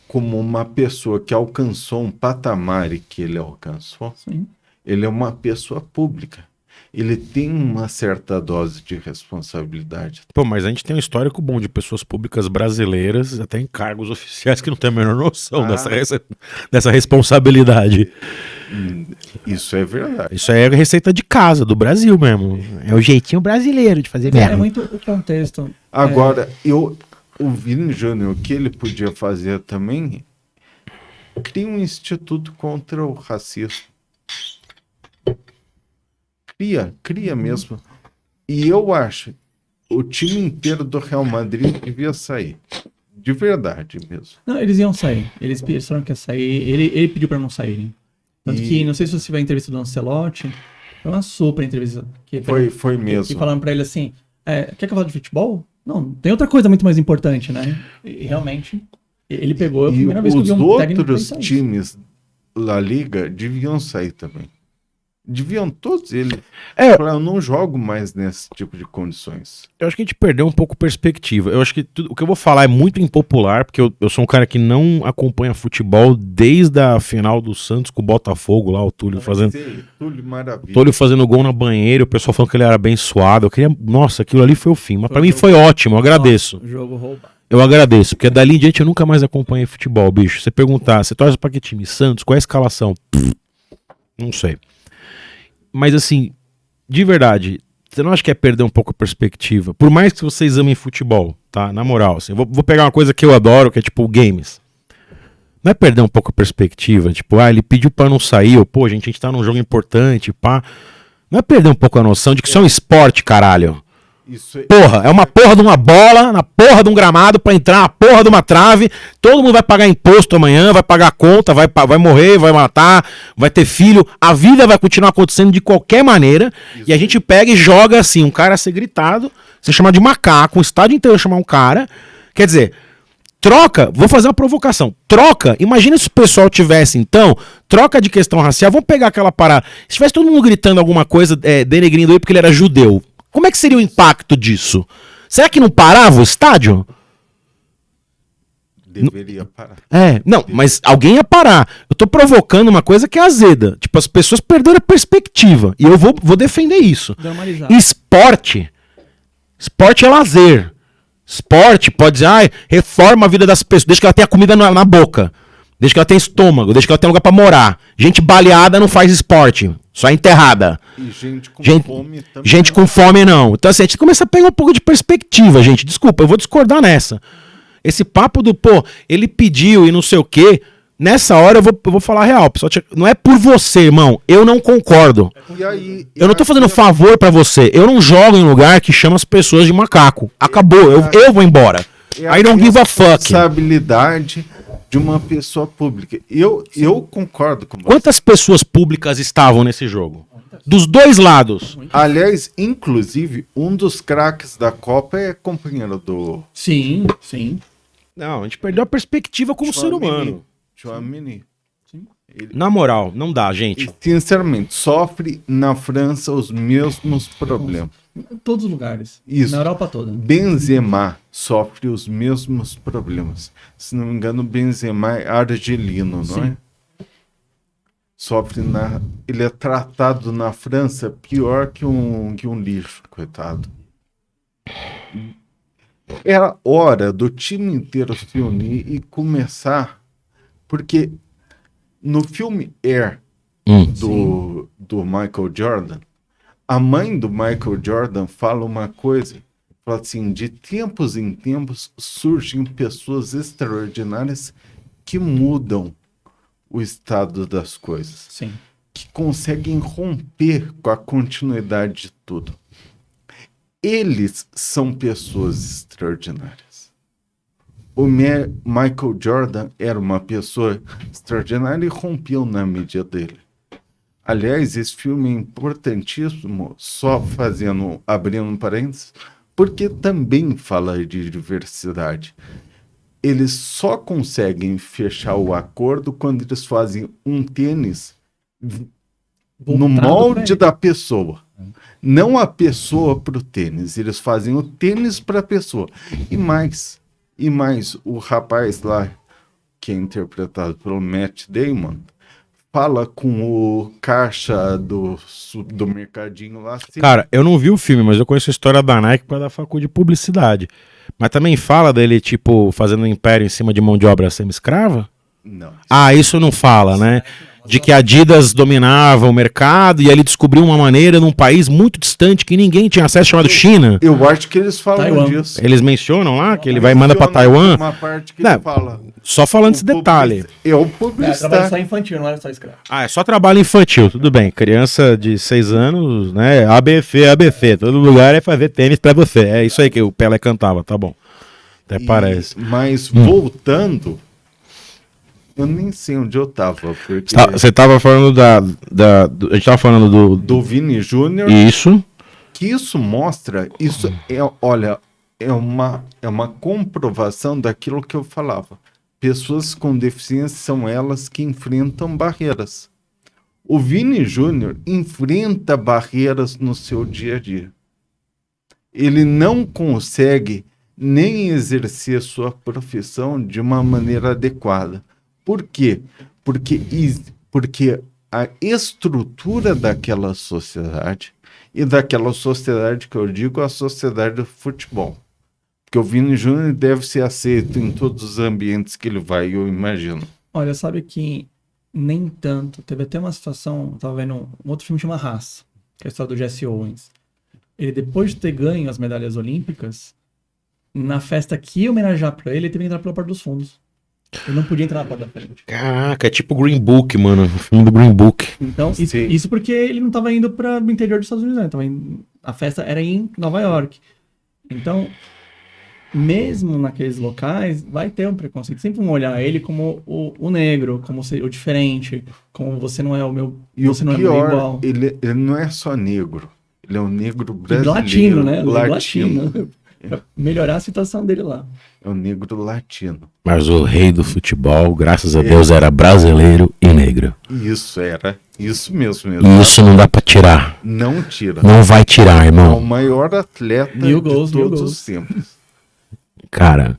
como uma pessoa que alcançou um patamar que ele alcançou, Sim. ele é uma pessoa pública. Ele tem uma certa dose de responsabilidade. pô, mas a gente tem um histórico bom de pessoas públicas brasileiras, até em cargos oficiais, que não tem a menor noção dessa responsabilidade. Isso é verdade. Isso aí é receita de casa, do Brasil mesmo. É o jeitinho brasileiro de fazer É merda. muito o contexto. Agora, o Vini Júnior, o que ele podia fazer também, cria um instituto contra o racismo. Cria mesmo. E eu acho, o time inteiro do Real Madrid devia sair. De verdade mesmo. Não, eles iam sair. Eles falaram que ia sair. Ele pediu pra não saírem. Tanto que, não sei se você viu a entrevista do Ancelotti, foi uma super entrevista. Foi mesmo. E falaram pra ele assim, quer que eu fale de futebol? Não, tem outra coisa muito mais importante, né? E realmente, ele pegou a E primeira vez que eu vi os um técnico outros pensar isso. times da Liga deviam sair também. Deviam todos eles. Falar, eu não jogo mais nesse tipo de condições. Eu acho que a gente perdeu um pouco perspectiva. Eu acho que o que eu vou falar é muito impopular, porque eu sou um cara que não acompanha futebol desde a final do Santos com o Botafogo lá, o Túlio fazendo. Túlio maravilha. Túlio fazendo gol na banheira, o pessoal falando que ele era abençoado. Eu queria. Nossa, aquilo ali foi o fim. Mas pra mim foi ótimo, eu agradeço. Nossa, jogo roubado. Eu agradeço, porque dali em diante eu nunca mais acompanhei futebol, bicho. Você perguntar, você torce pra que time? Santos, qual é a escalação? Não sei. Mas assim, de verdade, você não acha que é perder um pouco a perspectiva? Por mais que vocês amem futebol, tá? Na moral, assim, vou pegar uma coisa que eu adoro, que é tipo games. Não é perder um pouco a perspectiva? Tipo, ele pediu pra não sair, ou pô, gente, a gente tá num jogo importante, pá. Não é perder um pouco a noção de que isso é um esporte, caralho. Porra, é uma porra de uma bola na porra de um gramado pra entrar na porra de uma trave. Todo mundo vai pagar imposto amanhã, vai pagar conta, vai morrer, vai matar, vai ter filho. A vida vai continuar acontecendo de qualquer maneira. E a gente pega e joga assim, um cara ser gritado, ser chamado de macaco, um estádio inteiro chamar um cara. Quer dizer, troca, vou fazer uma provocação. Troca, imagina se o pessoal tivesse, então, troca de questão racial. Vamos pegar aquela parada. Se tivesse todo mundo gritando alguma coisa, denegrindo ele porque ele era judeu. Como é que seria o impacto disso? Será que não parava o estádio? Deveria parar. Não, mas alguém ia parar. Eu tô provocando uma coisa que é azeda. Tipo, as pessoas perderam a perspectiva. E eu vou defender isso. Esporte é lazer. Esporte pode dizer, reforma a vida das pessoas, desde que ela tenha comida na boca. Desde que ela tenha estômago, desde que ela tenha lugar pra morar. Gente baleada não faz esporte, só é enterrada. E gente com fome também. Gente com fome não. Então assim, a gente começa a pegar um pouco de perspectiva, gente. Desculpa, eu vou discordar nessa. Esse papo do, ele pediu e não sei o quê. Nessa hora eu vou falar a real. Pessoal, não é por você, irmão. Eu não concordo. Eu não tô fazendo favor pra você. Eu não jogo em lugar que chama as pessoas de macaco. Acabou, eu vou embora. I don't give a fuck. Responsabilidade de uma pessoa pública. Eu concordo com você. Quantas pessoas públicas estavam nesse jogo? Dos dois lados. Aliás, inclusive, um dos craques da Copa é companheiro do... Sim. Não, a gente perdeu a perspectiva como ser humano. Tchouaméni. Na moral, não dá, gente. E, sinceramente, sofre na França os mesmos problemas. Em todos os lugares. Isso. Na Europa toda. Benzema sofre os mesmos problemas. Se não me engano, Benzema é argelino, não é? Ele é tratado na França pior que um lixo, coitado. Era hora do time inteiro se unir e começar, porque no filme Air do Michael Jordan, a mãe do Michael Jordan fala uma coisa, fala assim, de tempos em tempos surgem pessoas extraordinárias que mudam o estado das coisas. Sim. Que conseguem romper com a continuidade de tudo. Eles são pessoas extraordinárias. O Michael Jordan era uma pessoa extraordinária e rompeu na mídia dele. Aliás, esse filme é importantíssimo, só abrindo um parênteses, porque também fala de diversidade. Eles só conseguem fechar o acordo quando eles fazem um tênis no molde da pessoa. Não a pessoa para o tênis. Eles fazem o tênis para a pessoa. E mais, o rapaz lá, que é interpretado pelo Matt Damon, fala com o caixa do mercadinho lá. Assim. Cara, eu não vi o filme, mas eu conheço a história da Nike para dar faculdade de publicidade. Mas também fala dele, tipo, fazendo um império em cima de mão de obra semi-escrava? Não. Isso não fala, né? de que a Adidas dominava o mercado e ele descobriu uma maneira num país muito distante que ninguém tinha acesso, chamado China. Eu acho que eles falam Taiwan. disso. Eles mencionam lá que ele vai e manda pra Taiwan. Uma parte que Não, ele fala. Só falando esse detalhe. É o trabalho só publicitário. infantil, não era só escravo. Ah, é só trabalho infantil, tudo bem. Criança de 6 anos, né? ABC. Todo lugar é fazer tênis pra você. É isso aí que o Pelé cantava, tá bom. Até parece. Mas voltando, eu nem sei onde eu tava. Porque Você tava falando a gente tava falando do Vini Júnior, Isso. que isso mostra, isso olha, é uma comprovação daquilo que eu falava. Pessoas com deficiência são elas que enfrentam barreiras. O Vini Júnior enfrenta barreiras no seu dia a dia. Ele não consegue nem exercer sua profissão de uma maneira adequada. Por quê? Porque a estrutura daquela sociedade, e daquela sociedade que eu digo, a sociedade do futebol. Porque o Vini Júnior deve ser aceito em todos os ambientes que ele vai, eu imagino. Olha, sabe que nem tanto. Teve até uma situação, tava vendo um outro filme chama Raça, que é a história do Jesse Owens. Ele, depois de ter ganho as medalhas olímpicas, na festa que ia homenagear pra ele teve que entrar pela porta dos fundos. Ele não podia entrar na porta da frente. Caraca, é tipo Green Book, mano. O filme do Green Book. Então, Sim. isso porque ele não tava indo para o interior dos Estados Unidos, né? A festa era em Nova York. Então, mesmo naqueles locais, vai ter um preconceito. Sempre vão olhar ele como o negro, como o diferente, como você não é o meu, E o você não é meu pior, igual. ele não é só negro. Ele é um negro E brasileiro. latino, né? Latino. Latino. Pra melhorar a situação dele lá. É um negro latino. Mas o rei do futebol, graças a Deus, era brasileiro e negro. Isso mesmo. E isso não dá pra tirar. Não tira. Não vai tirar, É o irmão. maior atleta Mil gols, de mil todos gols. os tempos. Cara,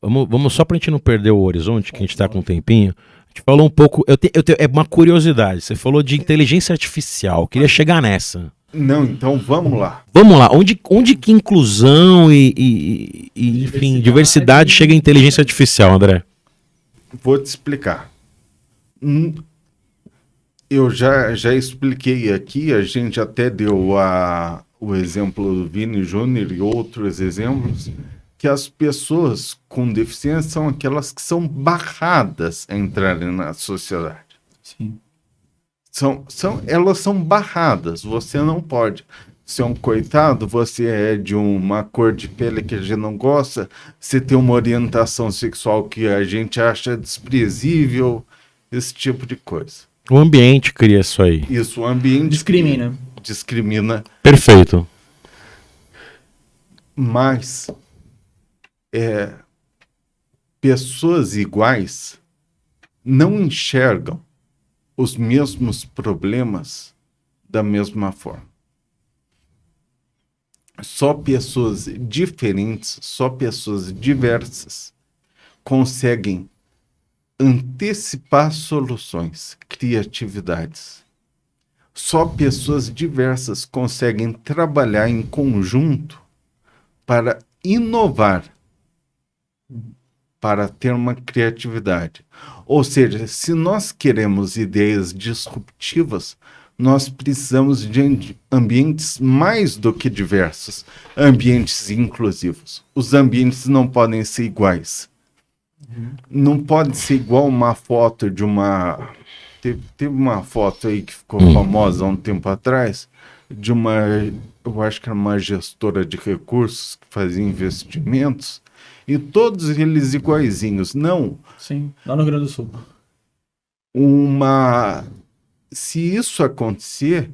vamos só pra gente não perder o horizonte, que a gente tá com um tempinho. A gente falou um pouco. É uma curiosidade. Você falou de inteligência artificial. Eu queria chegar nessa. Não, então vamos lá. Vamos lá, onde que inclusão e enfim, diversidade chega em inteligência artificial, André? Vou te explicar. Eu já expliquei aqui, a gente até deu o exemplo do Vini Júnior e outros exemplos, que as pessoas com deficiência são aquelas que são barradas a entrarem na sociedade. Sim. Elas são barradas, você não pode ser um coitado, você é de uma cor de pele que a gente não gosta, você tem uma orientação sexual que a gente acha desprezível, esse tipo de coisa. O ambiente cria isso aí. Isso, o ambiente discrimina, Perfeito. mas pessoas iguais não enxergam os mesmos problemas da mesma forma. Só pessoas diferentes, só pessoas diversas conseguem antecipar soluções, criatividades. Só pessoas diversas conseguem trabalhar em conjunto para inovar, para ter uma criatividade. Ou seja, se nós queremos ideias disruptivas, nós precisamos de ambientes mais do que diversos, ambientes inclusivos. Os ambientes não podem ser iguais. Não pode ser igual uma foto de uma... Teve uma foto aí que ficou famosa há um tempo atrás, de uma, eu acho que era uma gestora de recursos que fazia investimentos, e todos eles iguaizinhos. Não. Sim, lá no Rio Grande do Sul. Se isso acontecer,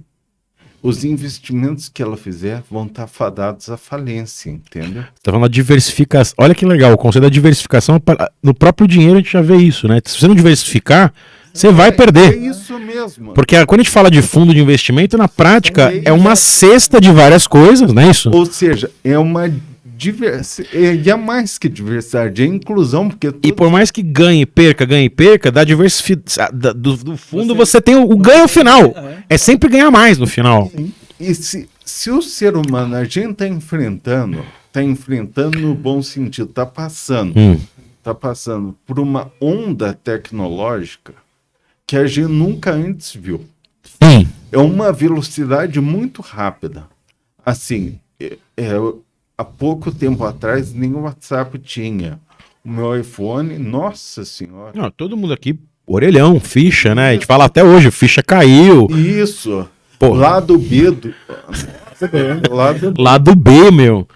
os investimentos que ela fizer vão estar fadados à falência, entendeu? Tá falando da diversificação. Olha que legal, o conceito da diversificação, no próprio dinheiro a gente já vê isso, né? Se você não diversificar, você vai perder. É isso mesmo. Porque quando a gente fala de fundo de investimento, na prática, é uma cesta de várias coisas, não é isso? Ou seja, é uma diversidade, é mais que diversidade, é inclusão, porque E por mais que ganhe e perca, da diversificação do fundo, você tem o ganho final. É sempre ganhar mais no final. E se o ser humano, a gente está enfrentando no bom sentido, está passando por uma onda tecnológica que a gente nunca antes viu. Sim. É uma velocidade muito rápida. Assim, há pouco tempo atrás nem o WhatsApp tinha. O meu iPhone, nossa senhora. Não, todo mundo aqui, orelhão, ficha, né? A gente fala até hoje, ficha caiu. Isso. Porra. Lado B do... Lá do B, meu.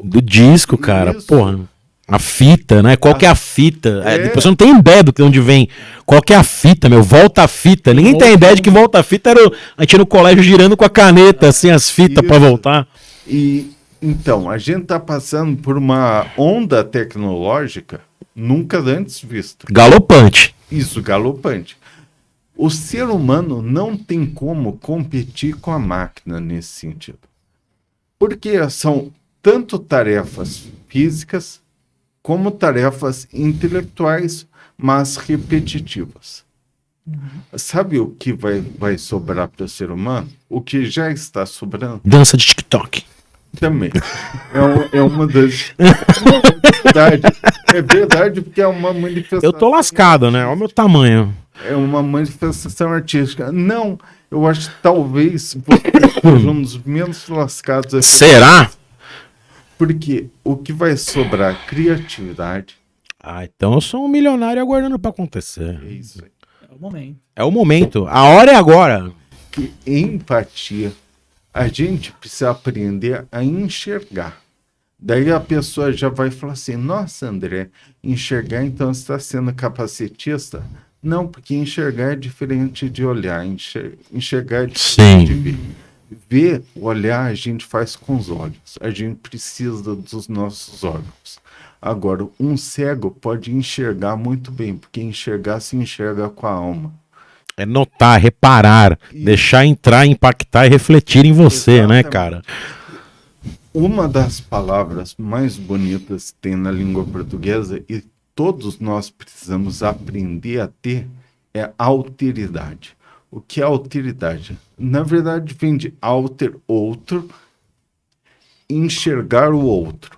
Do disco, cara. Isso. Porra. A fita, né? Qual que é a fita? É. Depois você não tem ideia do que onde vem. Qual que é a fita, meu? Volta a fita. Ninguém tem ideia de que volta a fita era a gente no colégio girando com a caneta, assim, as fitas pra Isso. voltar. E então, a gente está passando por uma onda tecnológica nunca antes vista. Galopante. Isso, galopante. O ser humano não tem como competir com a máquina nesse sentido. Porque são tanto tarefas físicas como tarefas intelectuais, mas repetitivas. Sabe o que vai sobrar para o ser humano? O que já está sobrando Dança de TikTok. também. É uma das... É verdade, porque é uma manifestação... Eu tô lascado, né? Olha o meu tamanho. É uma manifestação artística. Não, eu acho que talvez você seja um dos menos lascados aqui. Será? Porque o que vai sobrar? Criatividade. Ah, então eu sou um milionário aguardando pra acontecer. É isso aí. É o momento. É o momento. A hora é agora. Que empatia. A gente precisa aprender a enxergar. Daí a pessoa já vai falar assim, nossa, André, enxergar então você está sendo capacitista? Não, porque enxergar é diferente de olhar. Enxergar é diferente de ver. Ver, olhar, a gente faz com os olhos. A gente precisa dos nossos órgãos. Agora, um cego pode enxergar muito bem, porque enxergar se enxerga com a alma. É notar, reparar, deixar entrar, impactar e refletir em você, né, Exatamente. cara? Uma das palavras mais bonitas que tem na língua portuguesa e todos nós precisamos aprender a ter é alteridade. O que é alteridade? Na verdade, vem de alter, outro, enxergar o outro.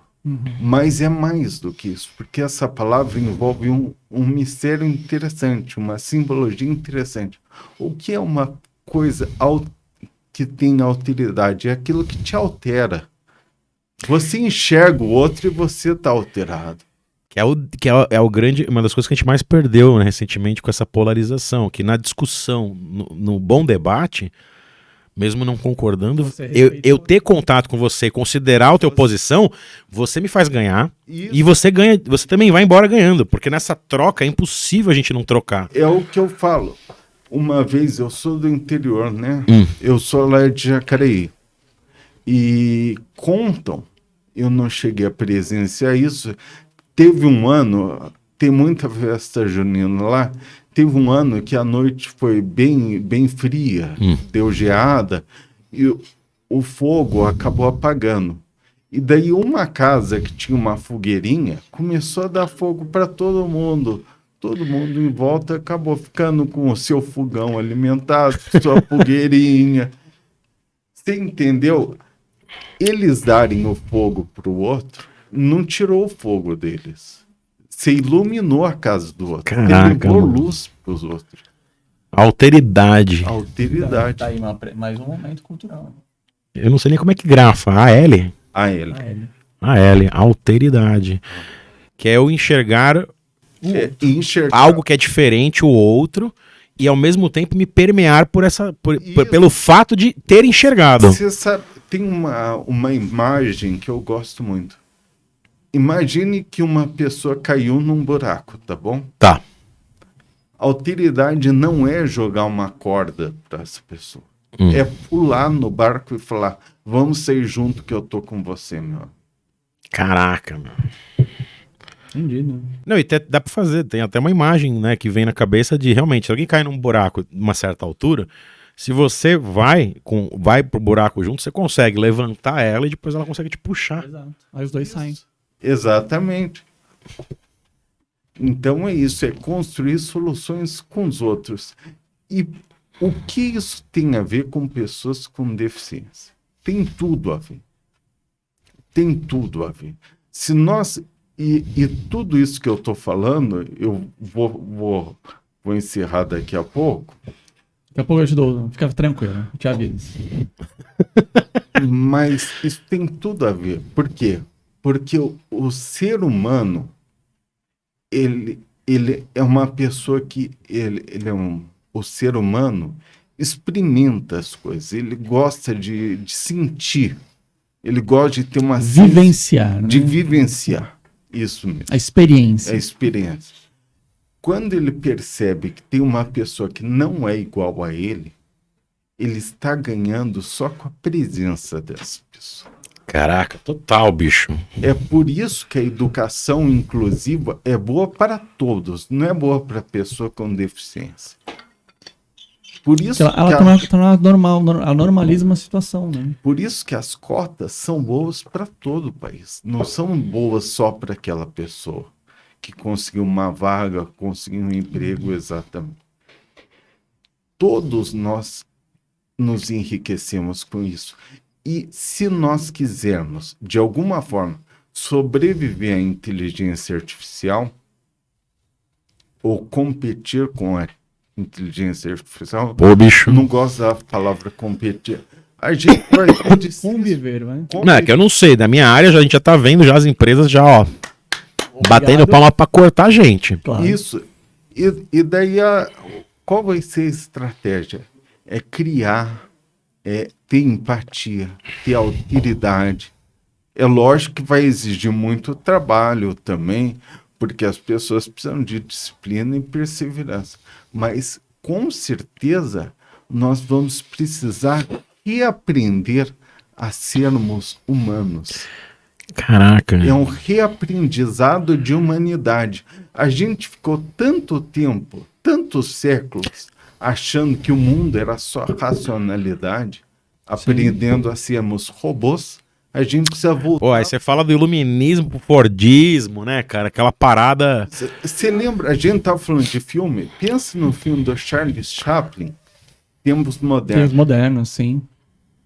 Mas é mais do que isso, porque essa palavra envolve um mistério interessante, uma simbologia interessante. O que é uma coisa que tem alteridade? É aquilo que te altera. Você enxerga o outro e você está alterado. É o grande, uma das coisas que a gente mais perdeu, né, recentemente com essa polarização, que na discussão, no bom debate, mesmo não concordando, eu ter contato com você, considerar a tua posição, você me faz ganhar. Isso. E você ganha, você também vai embora ganhando, porque nessa troca é impossível a gente não trocar. É o que eu falo. Uma vez, eu sou do interior, né? Eu sou lá de Jacareí. E contam, eu não cheguei a presenciar isso, teve um ano, tem muita festa junina lá, teve um ano que a noite foi bem fria, deu geada, e o fogo acabou apagando. E daí uma casa que tinha uma fogueirinha começou a dar fogo para todo mundo. Todo mundo em volta acabou ficando com o seu fogão alimentado, sua fogueirinha. Você entendeu? Eles darem o fogo para o outro, não tirou o fogo deles. Você iluminou a casa do outro. Caraca, Você levou mano. luz para os outros. Alteridade. Alteridade. Tá aí mais um momento cultural. Eu não sei nem como é que grafa. A-L? A ele. A-L. Alteridade. Que é eu enxergar Enxergar. algo que é diferente, o outro, e ao mesmo tempo me permear pelo fato de ter enxergado. Você sabe, tem uma imagem que eu gosto muito. Imagine que uma pessoa caiu num buraco, tá bom? Tá. Alteridade não é jogar uma corda para essa pessoa. É pular no barco e falar, vamos sair junto que eu tô com você, meu. Caraca, meu. Entendido. Não, e dá pra fazer, tem até uma imagem, né, que vem na cabeça de realmente, se alguém cai num buraco de uma certa altura, se você vai pro buraco junto, você consegue levantar ela e depois ela consegue te puxar. Exato. Aí os dois saem. Exatamente. Então é isso, é construir soluções com os outros. E o que isso tem a ver com pessoas com deficiência? Tem tudo a ver. Tem tudo a ver. Se nós... E tudo isso que eu estou falando, eu vou vou encerrar daqui a pouco, Daqui a pouco eu te dou, fica tranquilo, eu te aviso. mas isso tem tudo a ver. Por quê? Porque o ser humano, ele é uma pessoa que o ser humano experimenta as coisas, ele gosta de sentir, ele gosta de ter uma Vivenciar, né? de vivenciar, isso mesmo, A experiência. é a experiência. Quando ele percebe que tem uma pessoa que não é igual a ele está ganhando só com a presença dessa pessoa. Caraca, total, bicho. É por isso que a educação inclusiva é boa para todos, não é boa para a pessoa com deficiência. Por isso Ela normaliza uma situação, né? Por isso que as cotas são boas para todo o país. Não são boas só para aquela pessoa que conseguiu uma vaga, conseguiu um emprego, exatamente. Todos nós nos enriquecemos com isso. E se nós quisermos, de alguma forma, sobreviver à inteligência artificial ou competir com a inteligência artificial, Pô, bicho. não gosto da palavra competir. A gente vai Conviver, vai. Não, é que eu não sei, da minha área a gente já tá vendo já as empresas já, ó, batendo palma pra cortar a gente. Claro. Isso. E daí, qual vai ser a estratégia? É criar, ter empatia, ter alteridade. É lógico que vai exigir muito trabalho também, porque as pessoas precisam de disciplina e perseverança. Mas, com certeza, nós vamos precisar reaprender a sermos humanos. Caraca. É um reaprendizado de humanidade. A gente ficou tanto tempo, tantos séculos, achando que o mundo era só racionalidade, aprendendo a sermos robôs. A gente precisa voltar. Pô, aí você fala do iluminismo pro Fordismo, né, cara? Aquela parada... Você lembra, a gente tava falando de filme, pensa no filme do Charles Chaplin, Tempos Modernos. Tempos modernos, sim.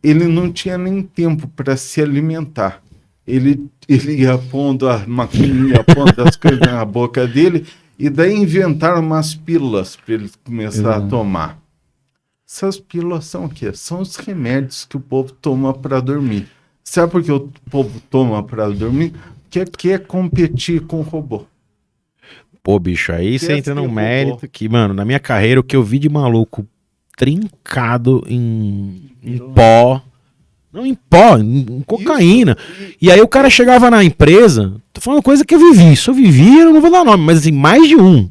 Ele não tinha nem tempo para se alimentar. Ele ia pondo a maquininha, pondo as coisas na boca dele, e daí inventaram umas pílulas para ele começar a tomar. Essas pílulas são o quê? São os remédios que o povo toma para dormir. Sabe por que o povo toma para dormir? Porque quer competir com o robô. Pô, bicho, aí você entra num robô. mérito que, mano, na minha carreira, o que eu vi de maluco trincado em pó... Não, em pó, em cocaína. E aí o cara chegava na empresa, tô falando coisa que eu vivi. Isso eu vivi, eu não vou dar nome, mas assim, mais de um.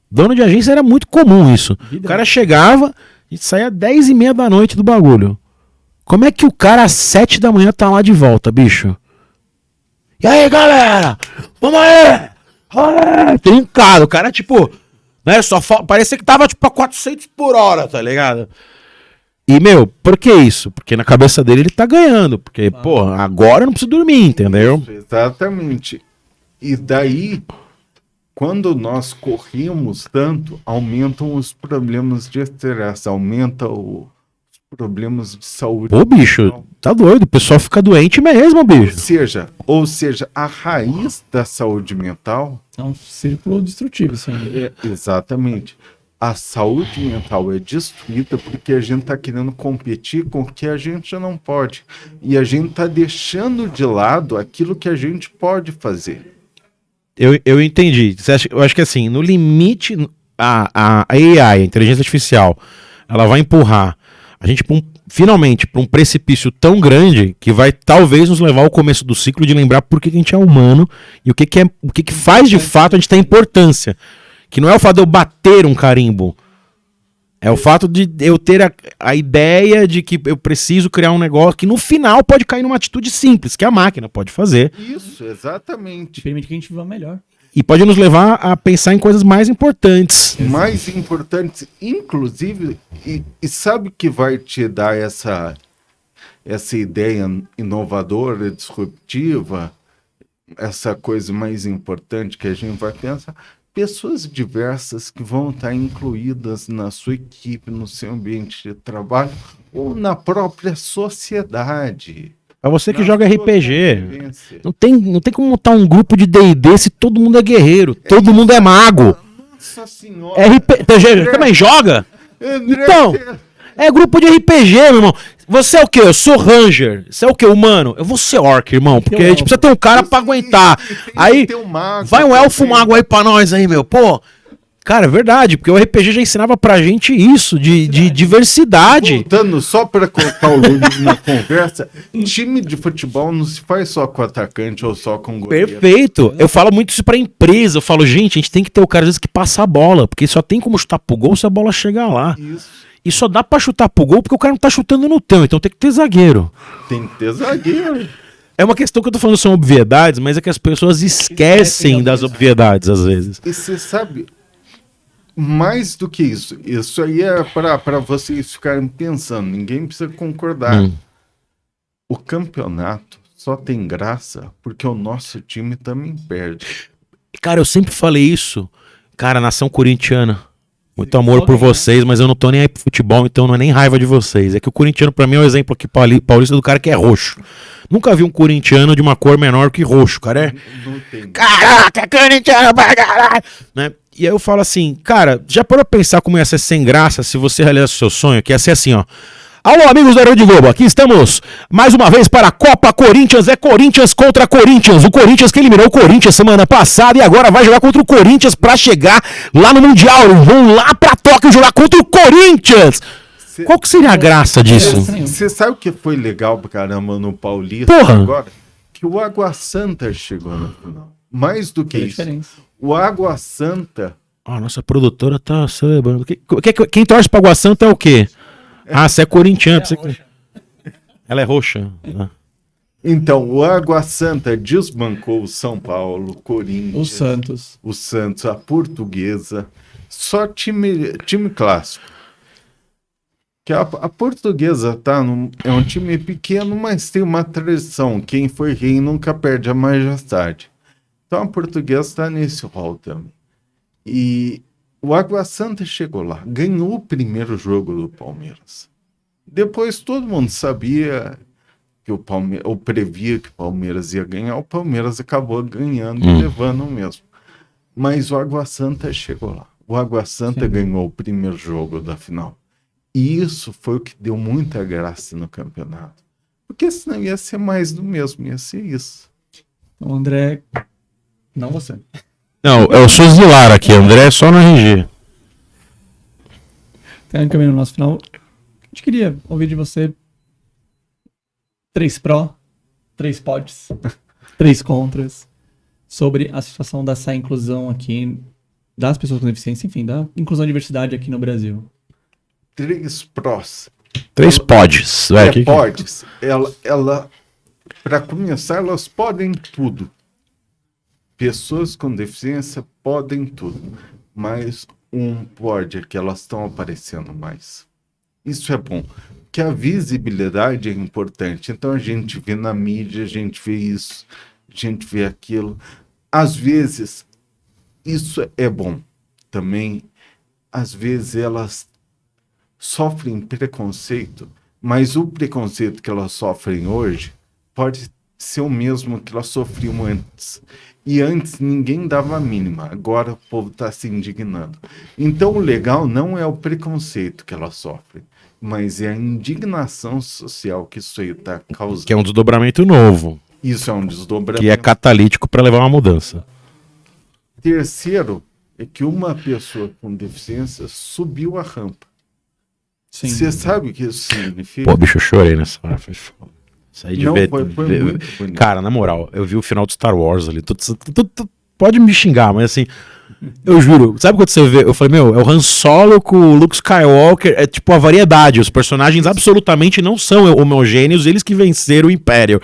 Dono de agência era muito comum isso. O cara chegava e saía 10h30 da noite do bagulho. Como é que o cara às 7 da manhã tá lá de volta, bicho? E aí, galera? Vamos aí! Aê! Trincado, o cara tipo... Né, parecia que tava tipo a 400 por hora, tá ligado? E, meu, por que isso? Porque na cabeça dele ele tá ganhando. Porque, pô, agora eu não preciso dormir, entendeu? Isso, exatamente. E daí, quando nós corremos tanto, aumentam os problemas de estresse, aumenta os problemas de saúde. Pô, bicho, tá doido. O pessoal fica doente mesmo, bicho. Ou seja, a raiz da saúde mental... É um círculo destrutivo, assim. Exatamente. A saúde mental é destruída porque a gente está querendo competir com o que a gente não pode. E a gente está deixando de lado aquilo que a gente pode fazer. Eu entendi. Eu acho que assim, no limite, a AI, a inteligência artificial, ela vai empurrar a gente finalmente para um precipício tão grande que vai talvez nos levar ao começo do ciclo de lembrar por que a gente é humano e o que faz de fato a gente ter importância. Que não é o fato de eu bater um carimbo. É o fato de eu ter a ideia de que eu preciso criar um negócio que no final pode cair numa atitude simples, que a máquina pode fazer. Isso, exatamente. Permite que a gente viva melhor. E pode nos levar a pensar em coisas mais importantes. Mais importantes, inclusive, e sabe o que vai te dar essa ideia inovadora, disruptiva, essa coisa mais importante que a gente vai pensar? Pessoas diversas que vão estar incluídas na sua equipe, no seu ambiente de trabalho ou na própria sociedade. Pra você que joga RPG, não tem como montar um grupo de D&D se todo mundo é guerreiro, todo mundo é mago. Nossa senhora. RPG também joga? André, Então, é grupo de RPG, meu irmão. Você é o quê? Eu sou Ranger. Você é o quê? Humano? Eu vou ser Orc, irmão. Porque a gente precisa ter um cara pra aguentar. Aí, vai um elfo mago aí pra nós aí, meu. Pô, cara, é verdade. Porque o RPG já ensinava pra gente isso, de diversidade. Voltando só para colocar o Luiz na conversa, time de futebol não se faz só com atacante ou só com goleiro. Perfeito. Eu falo muito isso pra empresa. Eu falo, gente, a gente tem que ter o cara às vezes que passa a bola. Porque só tem como chutar pro gol se a bola chegar lá. Isso. E só dá pra chutar pro gol porque o cara não tá chutando no teu. Então tem que ter zagueiro. Tem que ter zagueiro. É uma questão que eu tô falando, são obviedades, mas é que as pessoas esquecem das obviedades às vezes. E você sabe, mais do que isso aí é para vocês ficarem pensando, ninguém precisa concordar. O campeonato só tem graça porque o nosso time também perde. Cara, eu sempre falei isso. Cara, nação corintiana. Muito amor por vocês, mas eu não tô nem aí pro futebol, então não é nem raiva de vocês. É que o corintiano, pra mim, é um exemplo aqui paulista do cara que é roxo. Nunca vi um corintiano de uma cor menor que roxo, cara. É. Não tem. Caraca, corintiano pra caralho! Né? E aí eu falo assim, cara, já parou pra pensar como ia ser sem graça se você realizasse o seu sonho? Que ia ser assim, ó. Alô, amigos da Rede Globo, aqui estamos mais uma vez para a Copa Corinthians, é Corinthians contra Corinthians, o Corinthians que eliminou o Corinthians semana passada e agora vai jogar contra o Corinthians para chegar lá no Mundial, eles vão lá para Tóquio jogar contra o Corinthians. Qual que seria a graça disso? Você sabe o que foi legal pra caramba no Paulista agora? Que o Água Santa chegou no final. Mais do que isso, o Água Santa... A nossa produtora tá celebrando. Quem torce para Água Santa é o quê? Ah, você é corintiano. Ela é roxa. Então, o Água Santa desbancou o São Paulo, Corinthians, o Santos, a Portuguesa, só time clássico. Que a Portuguesa é um time pequeno, mas tem uma tradição. Quem foi rei nunca perde a majestade. Então a Portuguesa está nesse rol também. E o Água Santa chegou lá, ganhou o primeiro jogo do Palmeiras. Depois todo mundo sabia que o Palmeiras, ou previa que o Palmeiras ia ganhar, o Palmeiras acabou ganhando e levando mesmo. Mas o Água Santa chegou lá. O Água Santa ganhou o primeiro jogo da final. E isso foi o que deu muita graça no campeonato. Porque senão ia ser mais do mesmo, ia ser isso. Então, André, não você. Não, eu sou Zilar aqui, André é só no RG. Tem um caminho no nosso final. A gente queria ouvir de você 3 pró, 3 pods, 3 contras sobre a situação dessa inclusão aqui das pessoas com deficiência, enfim, da inclusão e diversidade aqui no Brasil. 3 prós. 3 pods. Pods. Ela, para começar, elas podem tudo. Pessoas com deficiência podem tudo, mas pode é que elas estão aparecendo mais. Isso é bom, porque a visibilidade é importante. Então a gente vê na mídia, a gente vê isso, a gente vê aquilo. Às vezes, isso é bom. Também, às vezes elas sofrem preconceito, mas o preconceito que elas sofrem hoje pode ser o mesmo que elas sofriam antes. E antes ninguém dava a mínima, agora o povo está se indignando. Então o legal não é o preconceito que elas sofrem, mas é a indignação social que isso aí está causando. Que é um desdobramento novo. Isso é um desdobramento. Que é catalítico para levar uma mudança. Terceiro, é que uma pessoa com deficiência subiu a rampa. Você sabe o que isso significa? Pô, bicho, eu chorei nessa hora, foi foda. Saí de Não, ver, foi muito bonito. Cara, na moral, eu vi o final do Star Wars ali. Pode me xingar, mas assim, eu juro. Sabe quando você vê? Eu falei, meu, é o Han Solo com o Luke Skywalker. É tipo a variedade. Os personagens absolutamente não são homogêneos, eles que venceram o Império.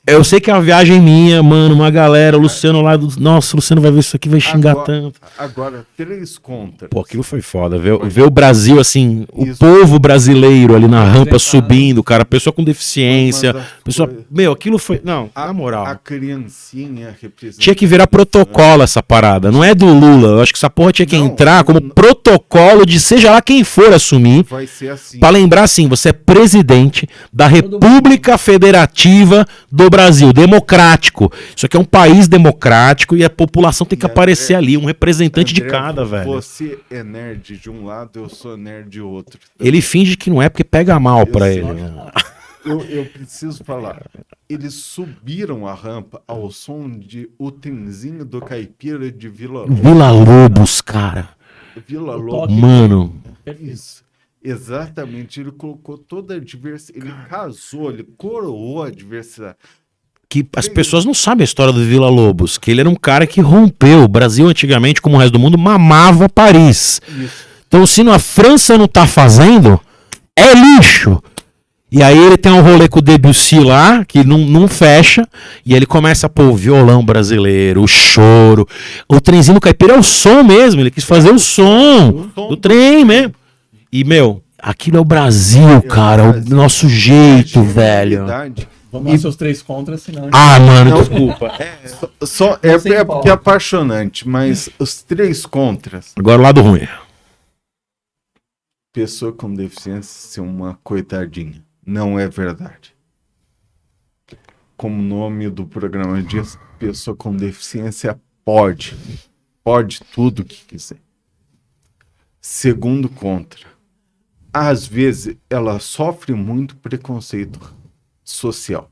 Eu sei que é uma viagem minha, mano, uma galera, o Luciano lá, nossa, o Luciano vai ver isso aqui, vai xingar tanto. Agora, 3 contras. Pô, aquilo foi foda, ver o Brasil, assim, o povo brasileiro ali na rampa subindo, cara, pessoa com deficiência, pessoa, meu, aquilo foi, não, na moral. A criancinha representa... Tinha que virar protocolo essa parada, não é do Lula, eu acho que essa porra tinha que entrar como protocolo de seja lá quem for assumir, vai ser assim. Pra lembrar assim, você é presidente da República Federativa do Brasil. Brasil? Democrático. Isso aqui é um país democrático e a população tem que aparecer ali, um representante de cada, velho. Você é nerd de um lado, eu sou nerd de outro. Ele finge que não é porque pega mal pra ele. Eu preciso falar. Eles subiram a rampa ao som de O Trenzinho do Caipira de Vila Lobos. Vila Lobos, cara. Vila Lobos. Mano. Isso. Exatamente. Ele colocou toda a diversidade. Ele casou, ele coroou a diversidade. Que as pessoas não sabem a história do Vila Lobos, que ele era um cara que rompeu. O Brasil antigamente, como o resto do mundo, mamava Paris. Isso. Então, se a França não tá fazendo, é lixo. E aí ele tem um rolê com o Debussy lá, que não fecha, e ele começa a pôr o violão brasileiro, o choro. O trenzinho do caipira é o som mesmo, ele quis fazer o som do trem mesmo. E, meu, aquilo é o Brasil, cara, o nosso jeito, velho. Vamos lá, seus 3 contras, senão... Ah, mano, Não, desculpa. É porque é apaixonante, mas os 3 contras. Agora o lado ruim. Pessoa com deficiência ser uma coitadinha. Não é verdade. Como o nome do programa diz, pessoa com deficiência pode tudo o que quiser. Segundo contra, às vezes ela sofre muito preconceito social.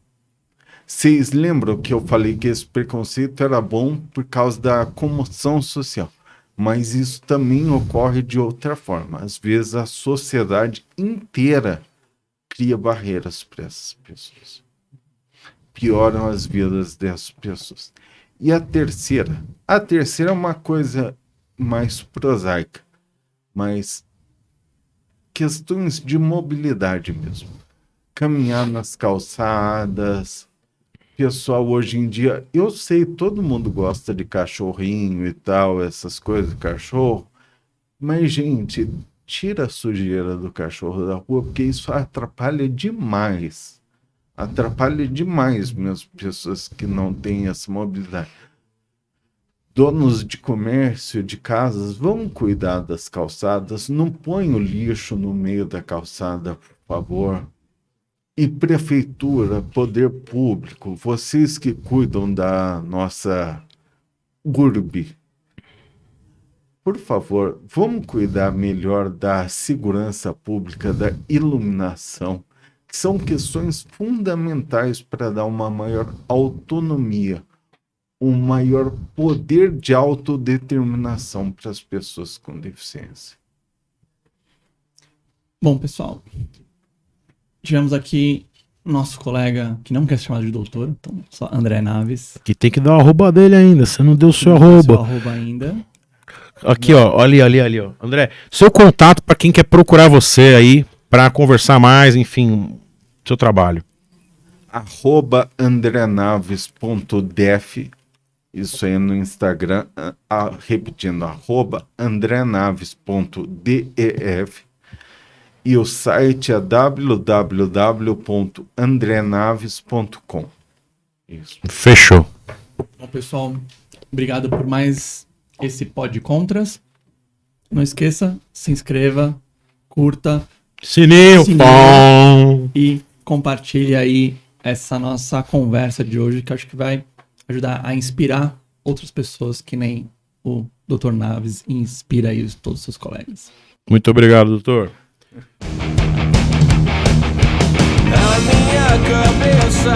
Vocês lembram que eu falei que esse preconceito era bom por causa da comoção social? Mas isso também ocorre de outra forma. Às vezes a sociedade inteira cria barreiras para essas pessoas. Pioram as vidas dessas pessoas. E a terceira é uma coisa mais prosaica, mas questões de mobilidade mesmo. Caminhar nas calçadas. Pessoal, hoje em dia, eu sei, todo mundo gosta de cachorrinho e tal, essas coisas de cachorro, mas, gente, tira a sujeira do cachorro da rua, porque isso atrapalha demais. Atrapalha demais mesmo pessoas que não têm essa mobilidade. Donos de comércio, de casas, vão cuidar das calçadas, não põe o lixo no meio da calçada, por favor. E prefeitura, poder público, vocês que cuidam da nossa urbe, por favor, vamos cuidar melhor da segurança pública, da iluminação, que são questões fundamentais para dar uma maior autonomia, um maior poder de autodeterminação para as pessoas com deficiência. Bom, pessoal, tivemos aqui nosso colega, que não quer ser chamado de doutor, então só André Naves. Que tem que dar o arroba dele ainda, você não deu o seu Não deu arroba. seu arroba ainda. Aqui, ó, ali, ó. André, seu contato para quem quer procurar você aí, para conversar mais, enfim, seu trabalho. @andrenaves.def, isso aí no Instagram, repetindo, @andrenaves.def, e o site é www.andrenaves.com. Isso. Fechou. Bom, pessoal, obrigado por mais esse Pod Contras. Não esqueça, se inscreva, curta Sininho, Sininho. pão. e compartilhe aí essa nossa conversa de hoje, que eu acho que vai ajudar a inspirar outras pessoas que nem o Dr. Naves e inspira aí todos os seus colegas. Muito obrigado, doutor. A minha cabeça